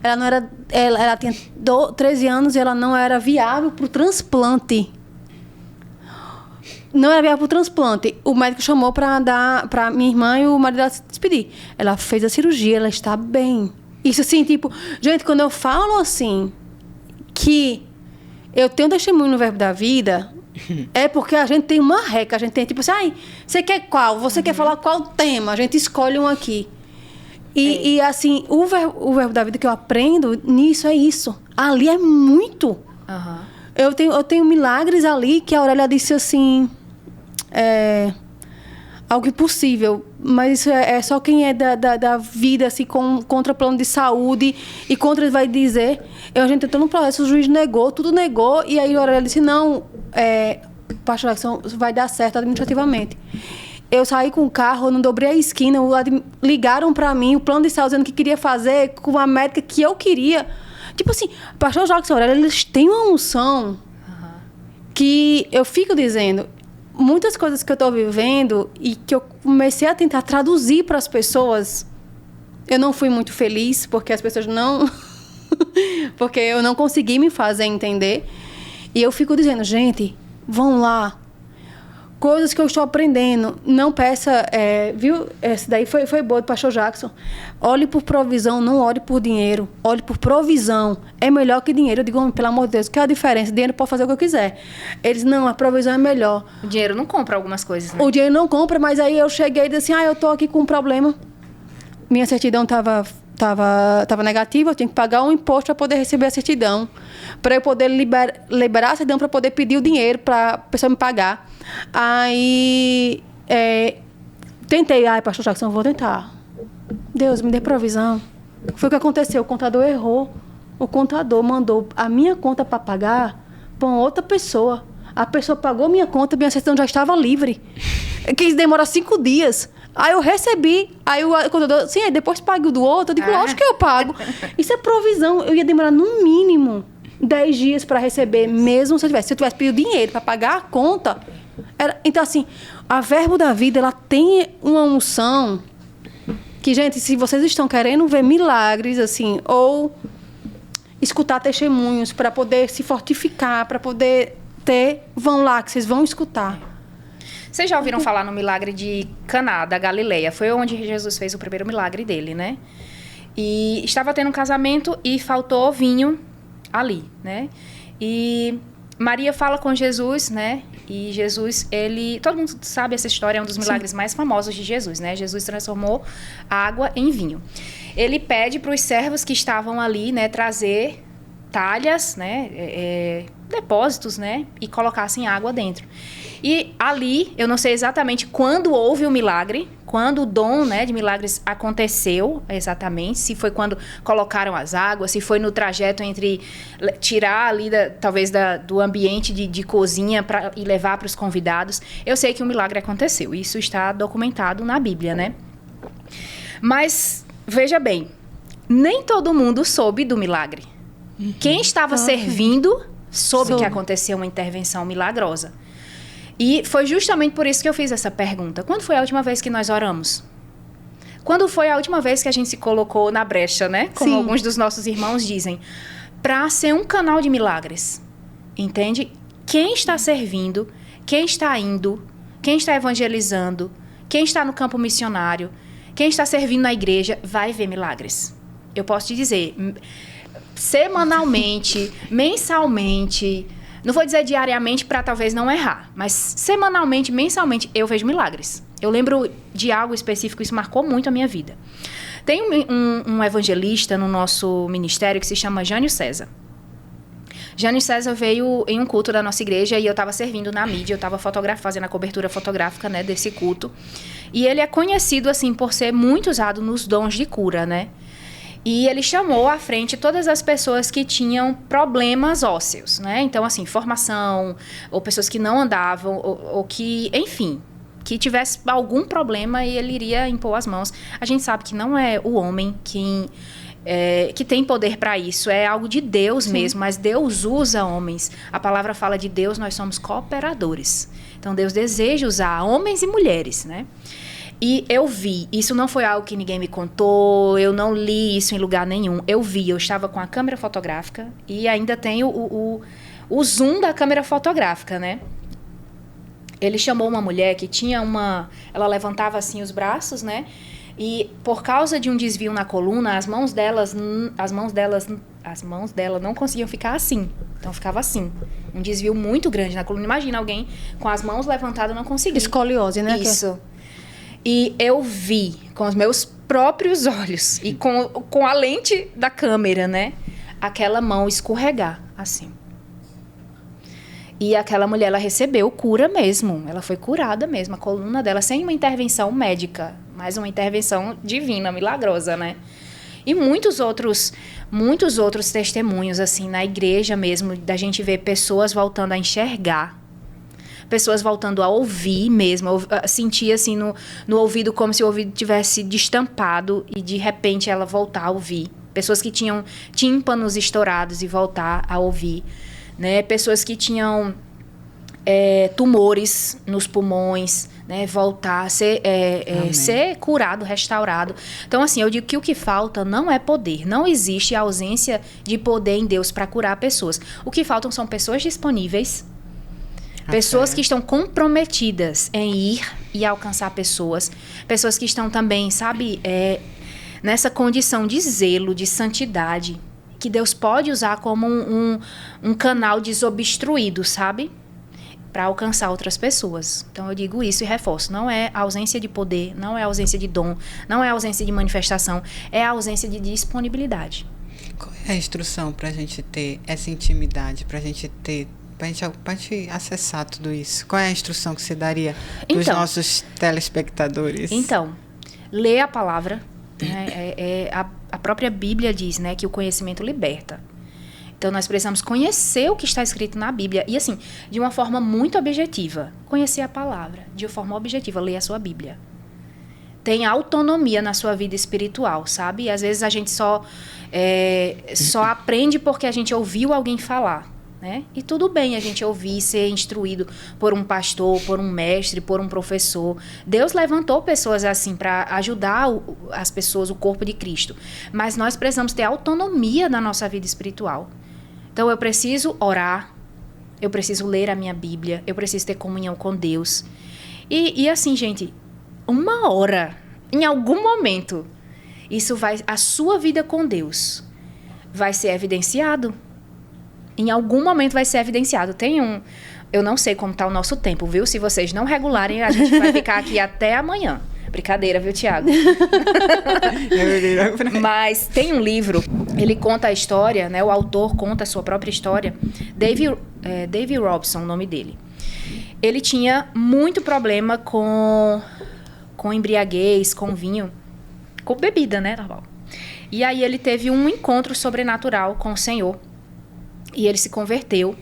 Ela não era... Ela tinha 13 anos e ela não era viável para o transplante. Não era viável para o transplante. O médico chamou para dar para minha irmã e o marido dela se despedir. Ela fez a cirurgia, ela está bem. Isso assim, tipo... Gente, quando eu falo assim, que eu tenho testemunho no Verbo da Vida... É porque a gente tem uma regra, a gente tem tipo assim, você quer qual? Você quer falar qual tema? A gente escolhe um aqui. E assim, o verbo da vida que eu aprendo nisso é isso. Ali é muito. Uhum. Eu tenho milagres ali que a Aurélia disse assim, algo impossível. Mas isso é só quem é da vida, assim, contra o plano de saúde e contra, ele vai dizer. A gente entrou no processo, o juiz negou, tudo negou, e aí a Aurélia disse, não, pastor Jackson, vai dar certo administrativamente. Eu saí com o carro, não dobrei a esquina, ligaram para mim, o plano de saúde dizendo que queria fazer com a médica que eu queria. Tipo assim, pastor Jackson e Aurélia, eles têm uma unção que eu fico dizendo... Muitas coisas que eu estou vivendo e que eu comecei a tentar traduzir para as pessoas, eu não fui muito feliz, porque as pessoas não... porque eu não consegui me fazer entender. E eu fico dizendo, gente, vão lá. Coisas que eu estou aprendendo. Não peça... viu? Essa daí foi boa do pastor Jackson. Olhe por provisão, não olhe por dinheiro. Olhe por provisão. É melhor que dinheiro. Eu digo, pelo amor de Deus, qual é a diferença? Dinheiro pode fazer o que eu quiser. Eles, não, a provisão é melhor. O dinheiro não compra algumas coisas, né? O dinheiro não compra, mas aí eu cheguei e disse assim, eu estou aqui com um problema. Minha certidão estava negativa, eu tinha que pagar um imposto para poder receber a certidão. Para eu poder liberar a certidão, para poder pedir o dinheiro para a pessoa me pagar. Aí, tentei, pastor Jackson, vou tentar. Deus, me dê provisão. Foi o que aconteceu, o contador errou. O contador mandou a minha conta para pagar para outra pessoa. A pessoa pagou minha conta, minha certidão já estava livre. Que demora 5 dias. Aí eu recebi, aí o contador, sim, aí depois pago do outro. Eu digo, lógico que eu pago. Isso é provisão. Eu ia demorar no mínimo 10 dias para receber, mesmo se eu tivesse pedido dinheiro para pagar a conta. Então, assim, a Verbo da Vida, ela tem uma unção que, gente, se vocês estão querendo ver milagres, assim, ou escutar testemunhos para poder se fortificar, para poder vão lá, que vocês vão escutar. Vocês já ouviram falar no milagre de Caná, da Galileia? Foi onde Jesus fez o primeiro milagre dele, né? E estava tendo um casamento e faltou vinho ali, né? E Maria fala com Jesus, né? E Jesus, todo mundo sabe essa história, é um dos milagres mais famosos de Jesus, né? Jesus transformou água em vinho. Ele pede para os servos que estavam ali, né, trazer talhas, né, depósitos, né, e colocassem água dentro. E ali, eu não sei exatamente quando houve o milagre, quando o dom, né, de milagres aconteceu exatamente, se foi quando colocaram as águas, se foi no trajeto entre tirar ali, talvez do ambiente de cozinha e levar para os convidados. Eu sei que o milagre aconteceu, isso está documentado na Bíblia, né? Mas, veja bem, nem todo mundo soube do milagre. Quem estava servindo soube que aconteceu uma intervenção milagrosa. E foi justamente por isso que eu fiz essa pergunta. Quando foi a última vez que nós oramos? Quando foi a última vez que a gente se colocou na brecha, né? Como alguns dos nossos irmãos dizem. Para ser um canal de milagres. Entende? Quem está servindo, quem está indo, quem está evangelizando, quem está no campo missionário, quem está servindo na igreja, vai ver milagres. Eu posso te dizer, semanalmente, mensalmente... Não vou dizer diariamente para talvez não errar, mas semanalmente, mensalmente, eu vejo milagres. Eu lembro de algo específico, isso marcou muito a minha vida. Tem um evangelista no nosso ministério que se chama Jânio César. Jânio César veio em um culto da nossa igreja e eu estava servindo na mídia, eu estava fazendo a cobertura fotográfica, né, desse culto. E ele é conhecido, assim, por ser muito usado nos dons de cura, né? E ele chamou à frente todas as pessoas que tinham problemas ósseos, né? Então, assim, formação, ou pessoas que não andavam, ou que, enfim, que tivesse algum problema e ele iria impor as mãos. A gente sabe que não é o homem que tem poder para isso, é algo de Deus mesmo, mas Deus usa homens. A palavra fala de Deus, nós somos cooperadores. Então, Deus deseja usar homens e mulheres, né? E eu vi, isso não foi algo que ninguém me contou, eu não li isso em lugar nenhum. Eu vi, eu estava com a câmera fotográfica e ainda tenho o zoom da câmera fotográfica, né? Ele chamou uma mulher que tinha ela levantava assim os braços, né? E por causa de um desvio na coluna, as mãos dela não conseguiam ficar assim. Então ficava assim. Um desvio muito grande na coluna. Imagina alguém com as mãos levantadas não conseguir. Escoliose, né? Isso. E eu vi com os meus próprios olhos e com a lente da câmera, né? Aquela mão escorregar, assim. E aquela mulher, ela recebeu cura mesmo. Ela foi curada mesmo. A coluna dela, sem uma intervenção médica, mas uma intervenção divina, milagrosa, né? E muitos outros testemunhos, assim, na igreja mesmo, da gente ver pessoas voltando a enxergar. Pessoas voltando a ouvir mesmo, sentir assim no ouvido como se o ouvido tivesse destampado e de repente ela voltar a ouvir. Pessoas que tinham tímpanos estourados e voltar a ouvir, né? Pessoas que tinham tumores nos pulmões, né? Voltar a ser curado, restaurado. Então, assim, eu digo que o que falta não é poder. Não existe a ausência de poder em Deus para curar pessoas. O que faltam são pessoas disponíveis, pessoas que estão comprometidas em ir e alcançar pessoas. Pessoas que estão também, sabe, nessa condição de zelo, de santidade, que Deus pode usar como um canal desobstruído, sabe? Para alcançar outras pessoas. Então, eu digo isso e reforço. Não é ausência de poder, não é ausência de dom, não é ausência de manifestação, é a ausência de disponibilidade. Qual é a instrução para a gente ter essa intimidade, para a gente acessar tudo isso? Qual é a instrução que você daria para os nossos telespectadores? Então, ler a palavra, né? A própria Bíblia diz, né, que o conhecimento liberta. Então, nós precisamos conhecer o que está escrito na Bíblia. E, assim, de uma forma muito objetiva. Conhecer a palavra. De uma forma objetiva, ler a sua Bíblia. Tem autonomia na sua vida espiritual, sabe? E, às vezes, a gente só aprende porque a gente ouviu alguém falar, né? E tudo bem a gente ouvir, ser instruído por um pastor, por um mestre, por um professor. Deus levantou pessoas assim para ajudar as pessoas, o corpo de Cristo. Mas nós precisamos ter autonomia na nossa vida espiritual. Então, eu preciso orar, eu preciso ler a minha Bíblia, eu preciso ter comunhão com Deus. E assim, gente, 1 hora, em algum momento, a sua vida com Deus vai ser evidenciado. Em algum momento vai ser evidenciado. Eu não sei como está o nosso tempo, viu? Se vocês não regularem, a gente vai ficar aqui até amanhã. Brincadeira, viu, Tiago? Mas tem um livro, ele conta a história, né? O autor conta a sua própria história. David Robson, o nome dele. Ele tinha muito problema com embriaguez, com vinho, com bebida, né? Normal. E aí ele teve um encontro sobrenatural com o Senhor. E ele se converteu.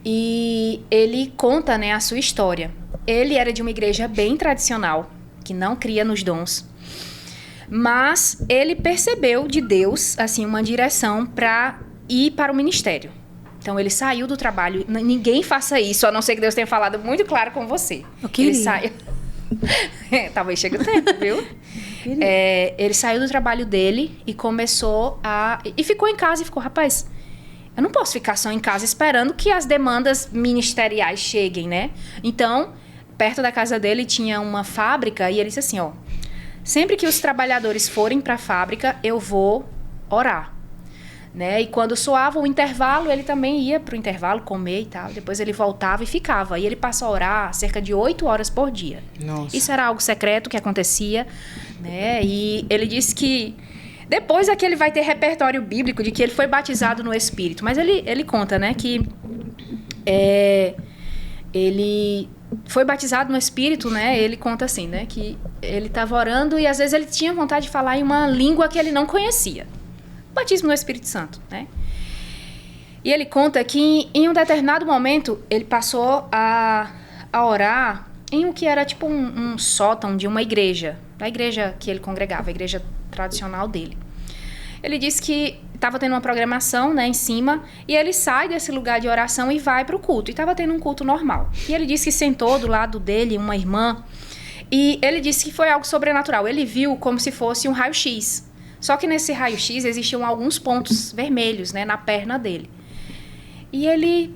E ele conta, né, a sua história. Ele era de uma igreja bem tradicional, que não cria nos dons. Mas ele percebeu de Deus, assim, uma direção para ir para o ministério. Então, ele saiu do trabalho. Ninguém faça isso, a não ser que Deus tenha falado muito claro com você. Eu queria. Ele saiu... Talvez chegue o tempo, viu? Ele saiu do trabalho dele e começou e ficou em casa e ficou, rapaz... Eu não posso ficar só em casa esperando que as demandas ministeriais cheguem, né? Então, perto da casa dele tinha uma fábrica e ele disse assim, ó... Sempre que os trabalhadores forem para a fábrica, eu vou orar, né? E quando soava o intervalo, ele também ia para o intervalo comer e tal. Depois ele voltava e ficava. E ele passou a orar cerca de 8 horas por dia. Nossa. Isso era algo secreto que acontecia, né? E ele disse que Depois aqui ele vai ter repertório bíblico de que ele foi batizado no Espírito. Mas ele conta, né, que ele foi batizado no Espírito, né? Ele conta assim, né, que ele estava orando e às vezes ele tinha vontade de falar em uma língua que ele não conhecia. Batismo no Espírito Santo, né? E ele conta que em um determinado momento ele passou a orar em o que era tipo um sótão de uma igreja, da igreja que ele congregava, a igreja tradicional dele. Ele disse que estava tendo uma programação, né, em cima, e ele sai desse lugar de oração e vai para o culto. E estava tendo um culto normal. E ele disse que sentou do lado dele uma irmã, e ele disse que foi algo sobrenatural. Ele viu como se fosse um raio-x. Só que nesse raio-x existiam alguns pontos vermelhos, né, na perna dele. E ele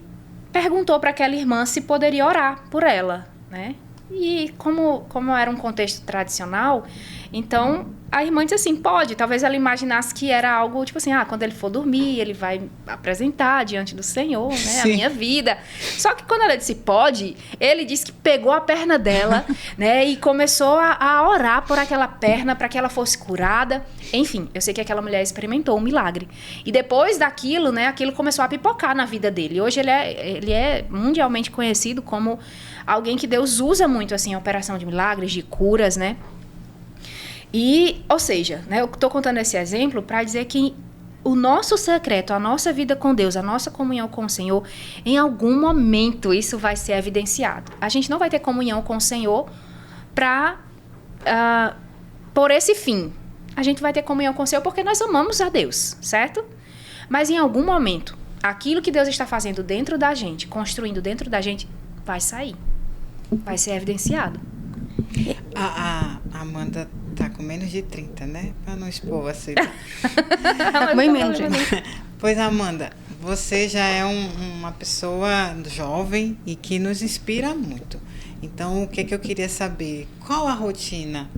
perguntou para aquela irmã se poderia orar por ela, né? E como era um contexto tradicional, então a irmã disse assim, pode. Talvez ela imaginasse que era algo, tipo assim, quando ele for dormir, ele vai apresentar diante do Senhor, né, Sim. a minha vida. Só que quando ela disse pode, ele disse que pegou a perna dela, né, e começou a orar por aquela perna para que ela fosse curada. Enfim, eu sei que aquela mulher experimentou um milagre. E depois daquilo, né, aquilo começou a pipocar na vida dele. Hoje ele é mundialmente conhecido como alguém que Deus usa muito, assim, a operação de milagres, de curas, né? E, ou seja, né, eu estou contando esse exemplo para dizer que o nosso secreto, a nossa vida com Deus, a nossa comunhão com o Senhor, em algum momento isso vai ser evidenciado. A gente não vai ter comunhão com o Senhor por esse fim. A gente vai ter comunhão com o Senhor porque nós amamos a Deus, certo? Mas em algum momento, aquilo que Deus está fazendo dentro da gente, construindo dentro da gente, vai sair. Vai ser evidenciado. A Amanda tá com menos de 30, né? Para não expor assim. Bem menos, gente. Pois, Amanda, você já é uma pessoa jovem e que nos inspira muito. Então, o que eu queria saber? Qual a rotina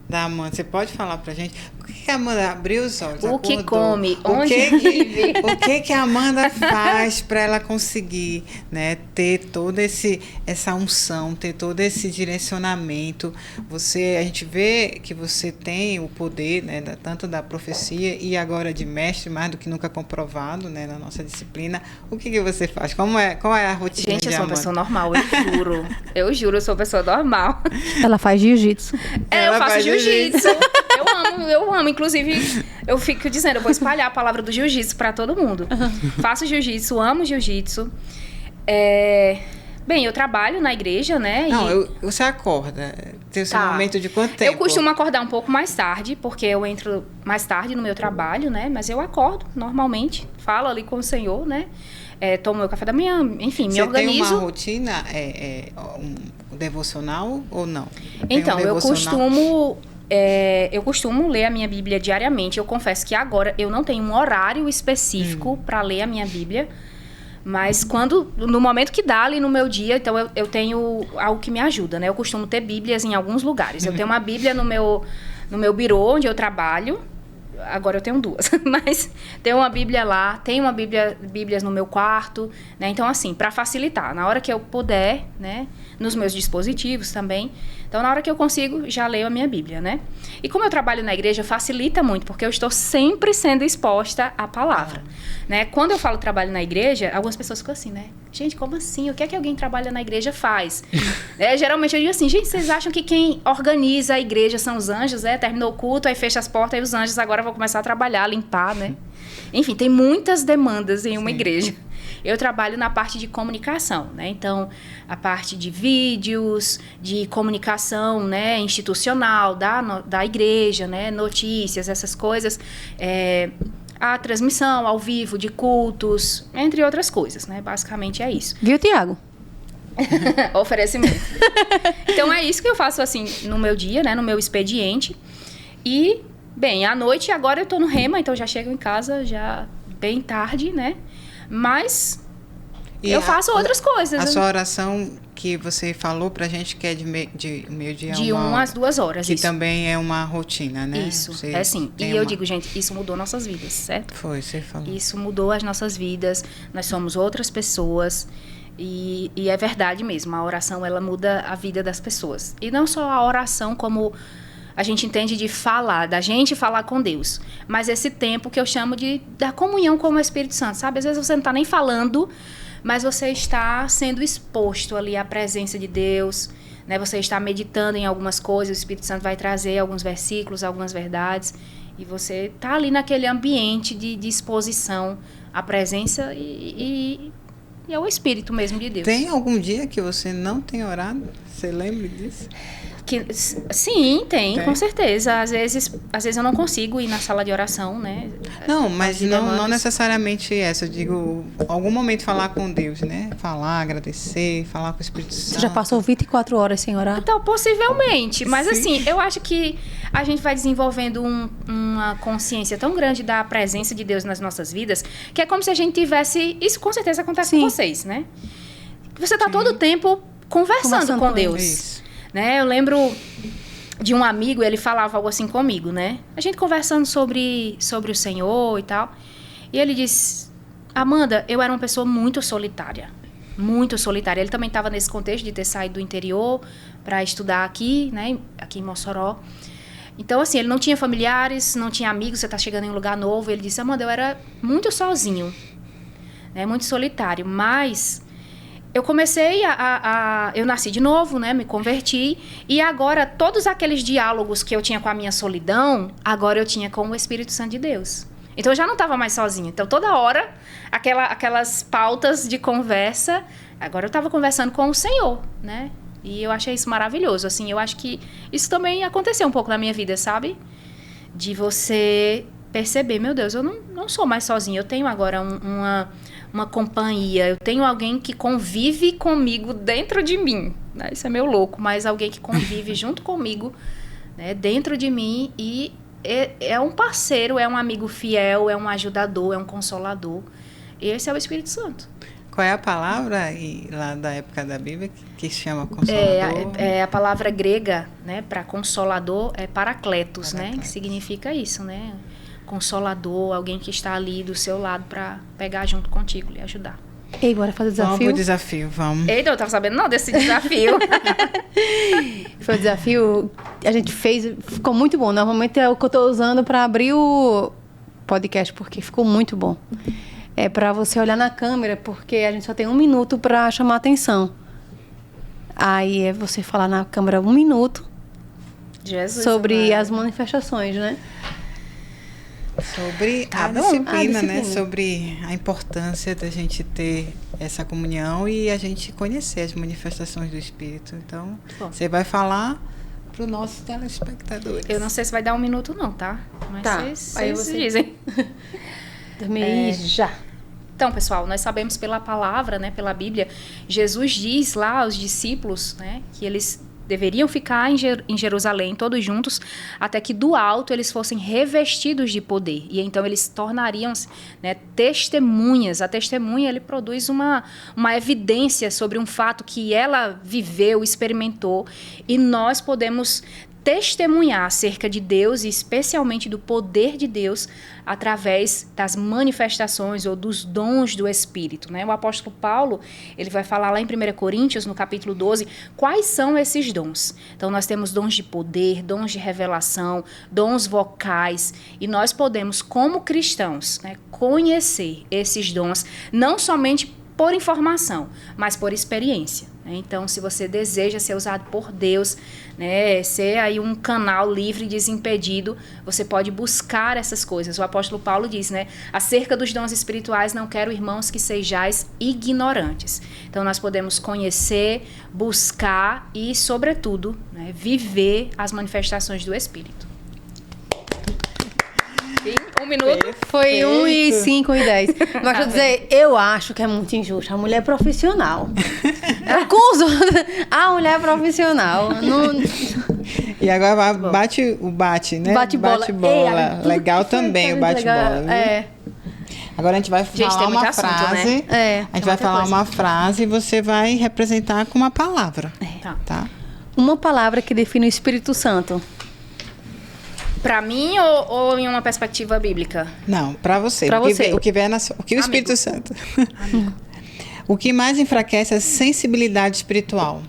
da Amanda? Você pode falar pra gente? Por que a Amanda abriu os olhos? O que acordou? come, onde vive. O que a Amanda faz para ela conseguir, né, ter toda essa unção, ter todo esse direcionamento? A gente vê que você tem o poder, né, tanto da profecia e agora de mestre, mais do que nunca comprovado, né, na nossa disciplina. O que você faz? Qual é a rotina Gente, de eu sou uma Amanda? pessoa normal, eu juro. Eu juro, eu sou uma pessoa normal. Ela faz jiu-jitsu. Eu faço faz jiu-jitsu. Eu amo. Inclusive, eu fico dizendo, eu vou espalhar a palavra do jiu-jitsu pra todo mundo. Faço jiu-jitsu, amo jiu-jitsu. Bem, eu trabalho na igreja, né? Não, você acorda. Tem o seu momento de quanto tempo? Eu costumo acordar um pouco mais tarde, porque eu entro mais tarde no meu trabalho, né? Mas eu acordo normalmente, falo ali com o Senhor, né? Tomo meu café da manhã, enfim, me organizo. Você tem uma rotina um devocional ou não? Então, eu costumo ler a minha Bíblia diariamente. Eu confesso que agora eu não tenho um horário específico para ler a minha Bíblia, mas no momento que dá ali no meu dia, então eu tenho algo que me ajuda, né? Eu costumo ter Bíblias em alguns lugares. Eu tenho uma Bíblia no meu birô, onde eu trabalho. Agora eu tenho duas, mas tem uma Bíblia lá, tem Bíblias no meu quarto, né? Então, assim, para facilitar, na hora que eu puder, né? Nos meus dispositivos também. Então, na hora que eu consigo, já leio a minha Bíblia, né? E como eu trabalho na igreja, facilita muito, porque eu estou sempre sendo exposta à palavra, né? Quando eu falo trabalho na igreja, algumas pessoas ficam assim, né? Gente, como assim? O que é que alguém que trabalha na igreja faz? Geralmente eu digo assim, gente, vocês acham que quem organiza a igreja são os anjos? Terminou o culto, aí fecha as portas, aí os anjos agora vão começar a trabalhar, limpar, né? Enfim, tem muitas demandas em uma igreja. Eu trabalho na parte de comunicação, né? Então, a parte de vídeos, de comunicação, né, institucional da igreja, né? Notícias, essas coisas. A transmissão ao vivo de cultos, entre outras coisas, né? Basicamente é isso. Viu, Tiago? Oferecimento. Então, é isso que eu faço, assim, no meu dia, né? No meu expediente. E, bem, à noite, agora eu tô no Rema, então já chego em casa já bem tarde, né? Mas eu faço outras coisas. A sua oração que você falou pra gente que é de meio-dia de 1 às 2 horas. Que isso. também é uma rotina, né? Isso, sim. E eu digo, gente, isso mudou nossas vidas, certo? Foi, você falou. Isso mudou as nossas vidas. Nós somos outras pessoas. E é verdade mesmo, a oração, ela muda a vida das pessoas. E não só a oração como a gente entende de falar, da gente falar com Deus. Mas esse tempo que eu chamo da comunhão com o Espírito Santo, sabe? Às vezes você não está nem falando, mas você está sendo exposto ali à presença de Deus, né? Você está meditando em algumas coisas, o Espírito Santo vai trazer alguns versículos, algumas verdades, e você está ali naquele ambiente de exposição à presença e é o Espírito mesmo de Deus. Tem algum dia que você não tem orado? Você lembra disso? Sim, tem, com certeza. Às vezes eu não consigo ir na sala de oração, né? Não, mas não necessariamente essa. Eu digo, algum momento falar com Deus, né? Falar, agradecer, falar com o Espírito Santo. Você já passou 24 horas sem orar? Então, possivelmente. Mas Sim. assim, eu acho que a gente vai desenvolvendo uma consciência tão grande da presença de Deus nas nossas vidas, que é como se a gente tivesse... Isso com certeza acontece com vocês, né? Você está todo o tempo conversando com Deus. Isso. Né? Eu lembro de um amigo, ele falava algo assim comigo, né? A gente conversando sobre o Senhor e tal. E ele disse, Amanda, eu era uma pessoa muito solitária. Muito solitária. Ele também estava nesse contexto de ter saído do interior para estudar aqui, né? Aqui em Mossoró. Então, assim, ele não tinha familiares, não tinha amigos, você está chegando em um lugar novo. Ele disse, Amanda, eu era muito sozinho, né? Muito solitário, mas... Eu comecei eu nasci de novo, né? Me converti. E agora, todos aqueles diálogos que eu tinha com a minha solidão, agora eu tinha com o Espírito Santo de Deus. Então, eu já não estava mais sozinha. Então, toda hora, aquelas pautas de conversa, agora eu estava conversando com o Senhor, né? E eu achei isso maravilhoso. Assim, eu acho que isso também aconteceu um pouco na minha vida, sabe? De você perceber, meu Deus, eu não sou mais sozinha. Eu tenho agora uma companhia, eu tenho alguém que convive comigo dentro de mim, né? Isso é meio louco, mas alguém que convive junto comigo, né? Dentro de mim e é um parceiro, é um amigo fiel, é um ajudador, é um consolador. Esse é o Espírito Santo. Qual é a palavra lá da época da Bíblia que se chama consolador? A palavra grega, né, para consolador é parakletos, né? Que significa isso, né? Consolador, alguém que está ali do seu lado para pegar junto contigo e ajudar. Ei, bora fazer o desafio? Vamos pro desafio, vamos. Eita, eu não tava sabendo não desse desafio. Foi o desafio, a gente fez, ficou muito bom. Normalmente é o que eu tô usando para abrir o podcast, porque ficou muito bom. É para você olhar na câmera, porque a gente só tem 1 minuto para chamar a atenção. Aí é você falar na câmera 1 minuto Jesus, sobre as manifestações, né? Sobre a disciplina, né? Sobre a importância da gente ter essa comunhão e a gente conhecer as manifestações do Espírito. Então, você vai falar para os nossos telespectadores. Eu não sei se vai dar 1 minuto não, tá? Mas Tá. Aí vocês você dizem. Já. Então, pessoal, nós sabemos pela palavra, né, pela Bíblia, Jesus diz lá aos discípulos, né, que eles deveriam ficar em Jerusalém todos juntos até que do alto eles fossem revestidos de poder. E então eles tornariam-se, né, testemunhas. A testemunha, ele produz uma evidência sobre um fato que ela viveu, experimentou, e nós podemos testemunhar acerca de Deus e especialmente do poder de Deus através das manifestações ou dos dons do Espírito, né? O apóstolo Paulo, ele vai falar lá em 1 Coríntios, no capítulo 12, quais são esses dons. Então, nós temos dons de poder, dons de revelação, dons vocais, e nós podemos, como cristãos, né, conhecer esses dons, não somente por informação, mas por experiência. Então, se você deseja ser usado por Deus, né, ser aí um canal livre e desimpedido, você pode buscar essas coisas. O apóstolo Paulo diz, né, acerca dos dons espirituais, não quero, irmãos, que sejais ignorantes. Então, nós podemos conhecer, buscar e, sobretudo, né, viver as manifestações do Espírito. 1 minuto. Foi 1 e 5 e 10. Mas deixa eu dizer, eu acho que é muito injusto. A mulher é profissional. Eu acuso a mulher é profissional. Não... E agora bate, né? Bate-bola. Bate-bola. Legal também o bate-bola. É. Agora a gente vai falar uma assunto, frase. Né? A gente vai falar uma frase e você vai representar com uma palavra. Tá? Uma palavra que define o Espírito Santo. Para mim ou em uma perspectiva bíblica? Não, para você. Pra você. O que o Espírito Santo. O que mais enfraquece a sensibilidade espiritual?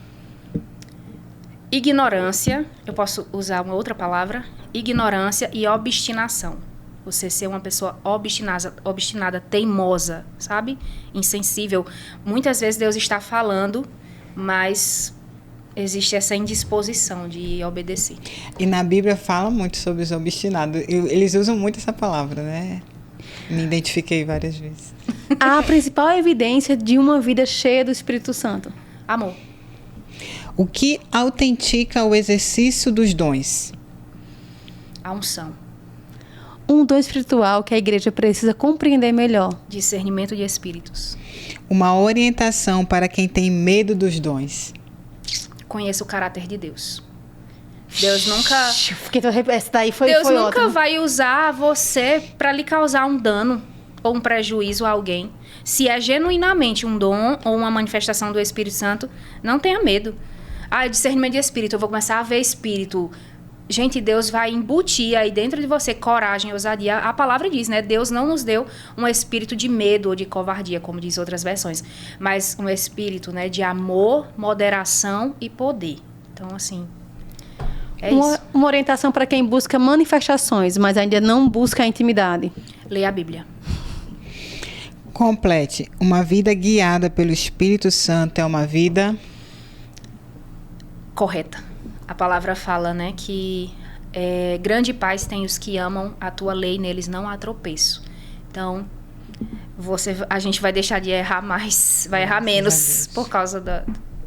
ignorância, eu posso usar uma outra palavra, ignorância e obstinação. Você ser uma pessoa obstinada, teimosa, sabe? Insensível. Muitas vezes Deus está falando, mas existe essa indisposição de obedecer. E na Bíblia fala muito sobre os obstinados. Eles usam muito essa palavra, né? Me identifiquei várias vezes. A principal evidência de uma vida cheia do Espírito Santo. Amor. O que autentica o exercício dos dons? A unção. Um dom espiritual que a igreja precisa compreender melhor. Discernimento de espíritos. Uma orientação para quem tem medo dos dons. Conheça o caráter de Deus. Deus nunca... Essa daí foi Deus nunca ótimo. vai usar você para lhe causar um dano ou um prejuízo a alguém. Se é genuinamente um dom ou uma manifestação do Espírito Santo, não tenha medo. Discernimento de espírito, eu vou começar a ver espírito. Gente, Deus vai embutir aí dentro de você coragem, ousadia. A palavra diz, né? Deus não nos deu um espírito de medo ou de covardia, como diz outras versões, mas um espírito, né, de amor, moderação e poder. Então, assim, é isso. Uma orientação para quem busca manifestações, mas ainda não busca a intimidade. Leia a Bíblia. Complete. Uma vida guiada pelo Espírito Santo é uma vida... correta. A palavra fala, né, que grande paz tem os que amam a tua lei, neles não há tropeço. Então, a gente vai deixar de errar mais, vai errar menos por causa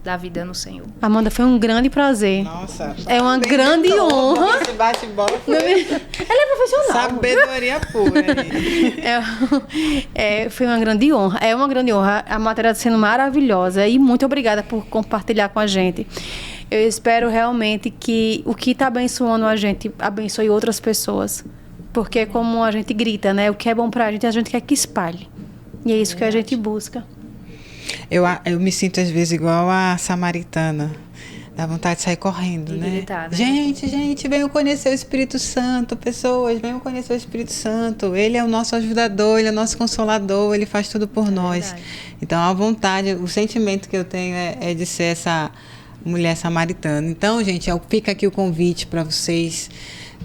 da vida no Senhor. Amanda, foi um grande prazer. Nossa. É uma grande honra. Esse bate-bola foi Ela é profissional. sabedoria pura aí. Foi uma grande honra. É uma grande honra. A matéria está sendo maravilhosa. E muito obrigada por compartilhar com a gente. Eu espero realmente que o que está abençoando a gente abençoe outras pessoas. Porque como a gente grita, né? O que é bom pra gente, a gente quer que espalhe. E é isso que a gente busca. Eu me sinto às vezes igual a samaritana. Dá vontade de sair correndo, né? Gritar, né? Gente, venham conhecer o Espírito Santo. Pessoas, venham conhecer o Espírito Santo. Ele é o nosso ajudador, ele é o nosso consolador, ele faz tudo por nós. Verdade. Então, a vontade, o sentimento que eu tenho é de ser essa mulher samaritana. Então, gente, fica aqui o convite para vocês,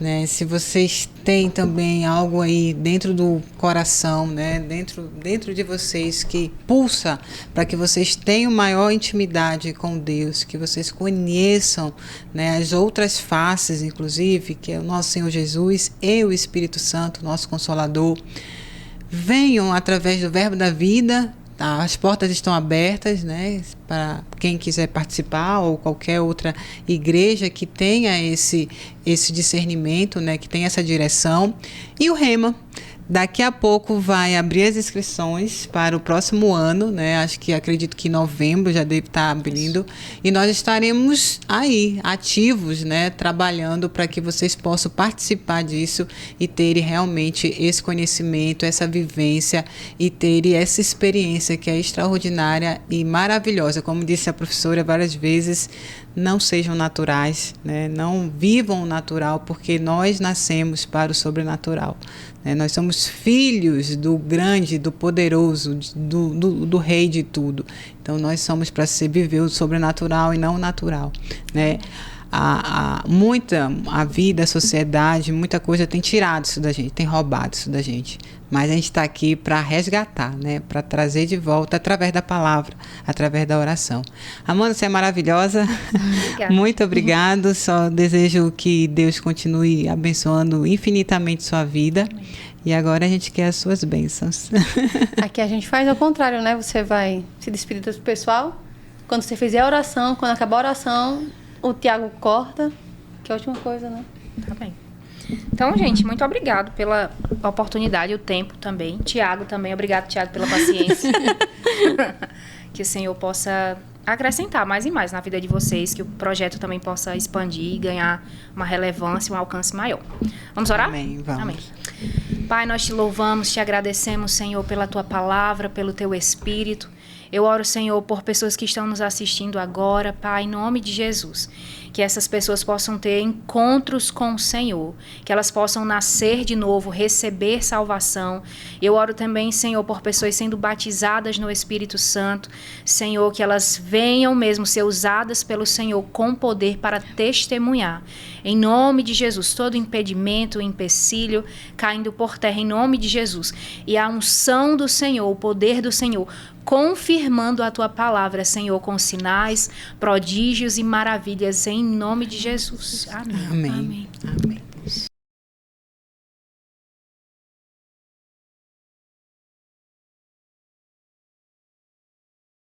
né? Se vocês têm também algo aí dentro do coração, né? Dentro de vocês que pulsa para que vocês tenham maior intimidade com Deus, que vocês conheçam, né, as outras faces, inclusive, que é o nosso Senhor Jesus e o Espírito Santo, nosso Consolador. Venham através do Verbo da Vida. As portas estão abertas, né, para quem quiser participar, ou qualquer outra igreja que tenha esse discernimento, né, que tenha essa direção. E o Rema, daqui a pouco vai abrir as inscrições para o próximo ano, né? Acredito que em novembro já deve estar abrindo. E nós estaremos aí, ativos, né? Trabalhando para que vocês possam participar disso e terem realmente esse conhecimento, essa vivência e terem essa experiência que é extraordinária e maravilhosa. Como disse a professora várias vezes, não sejam naturais, né? Não vivam o natural, porque nós nascemos para o sobrenatural. Nós somos filhos do grande, do poderoso, do rei de tudo. Então, nós somos para viver o sobrenatural e não o natural, né? A vida, a sociedade, muita coisa tem tirado isso da gente, tem roubado isso da gente. Mas a gente está aqui para resgatar, né? Para trazer de volta através da palavra, através da oração. Amanda, você é maravilhosa. Obrigada. Muito obrigado. Só desejo que Deus continue abençoando infinitamente sua vida. E agora a gente quer as suas bênçãos. Aqui a gente faz ao contrário, né? Você vai se despedir do pessoal. Quando você fizer a oração, quando acabar a oração, o Tiago corta, que é a última coisa, né? Tá bem. Então, gente, muito obrigado pela oportunidade e o tempo também. Tiago também, obrigado, Tiago, pela paciência. Que o Senhor possa acrescentar mais e mais na vida de vocês, que o projeto também possa expandir e ganhar uma relevância, um alcance maior. Vamos orar? Amém, vamos. Amém. Pai, nós te louvamos, te agradecemos, Senhor, pela tua palavra, pelo teu Espírito. Eu oro, Senhor, por pessoas que estão nos assistindo agora, Pai, em nome de Jesus. Que essas pessoas possam ter encontros com o Senhor, que elas possam nascer de novo, receber salvação. Eu oro também, Senhor, por pessoas sendo batizadas no Espírito Santo. Senhor, que elas venham mesmo ser usadas pelo Senhor com poder para testemunhar. Em nome de Jesus, todo impedimento, empecilho, caindo por terra, em nome de Jesus. E a unção do Senhor, o poder do Senhor, confirmando a tua palavra, Senhor, com sinais, prodígios e maravilhas, em nome de Jesus. Amém. Amém. Amém.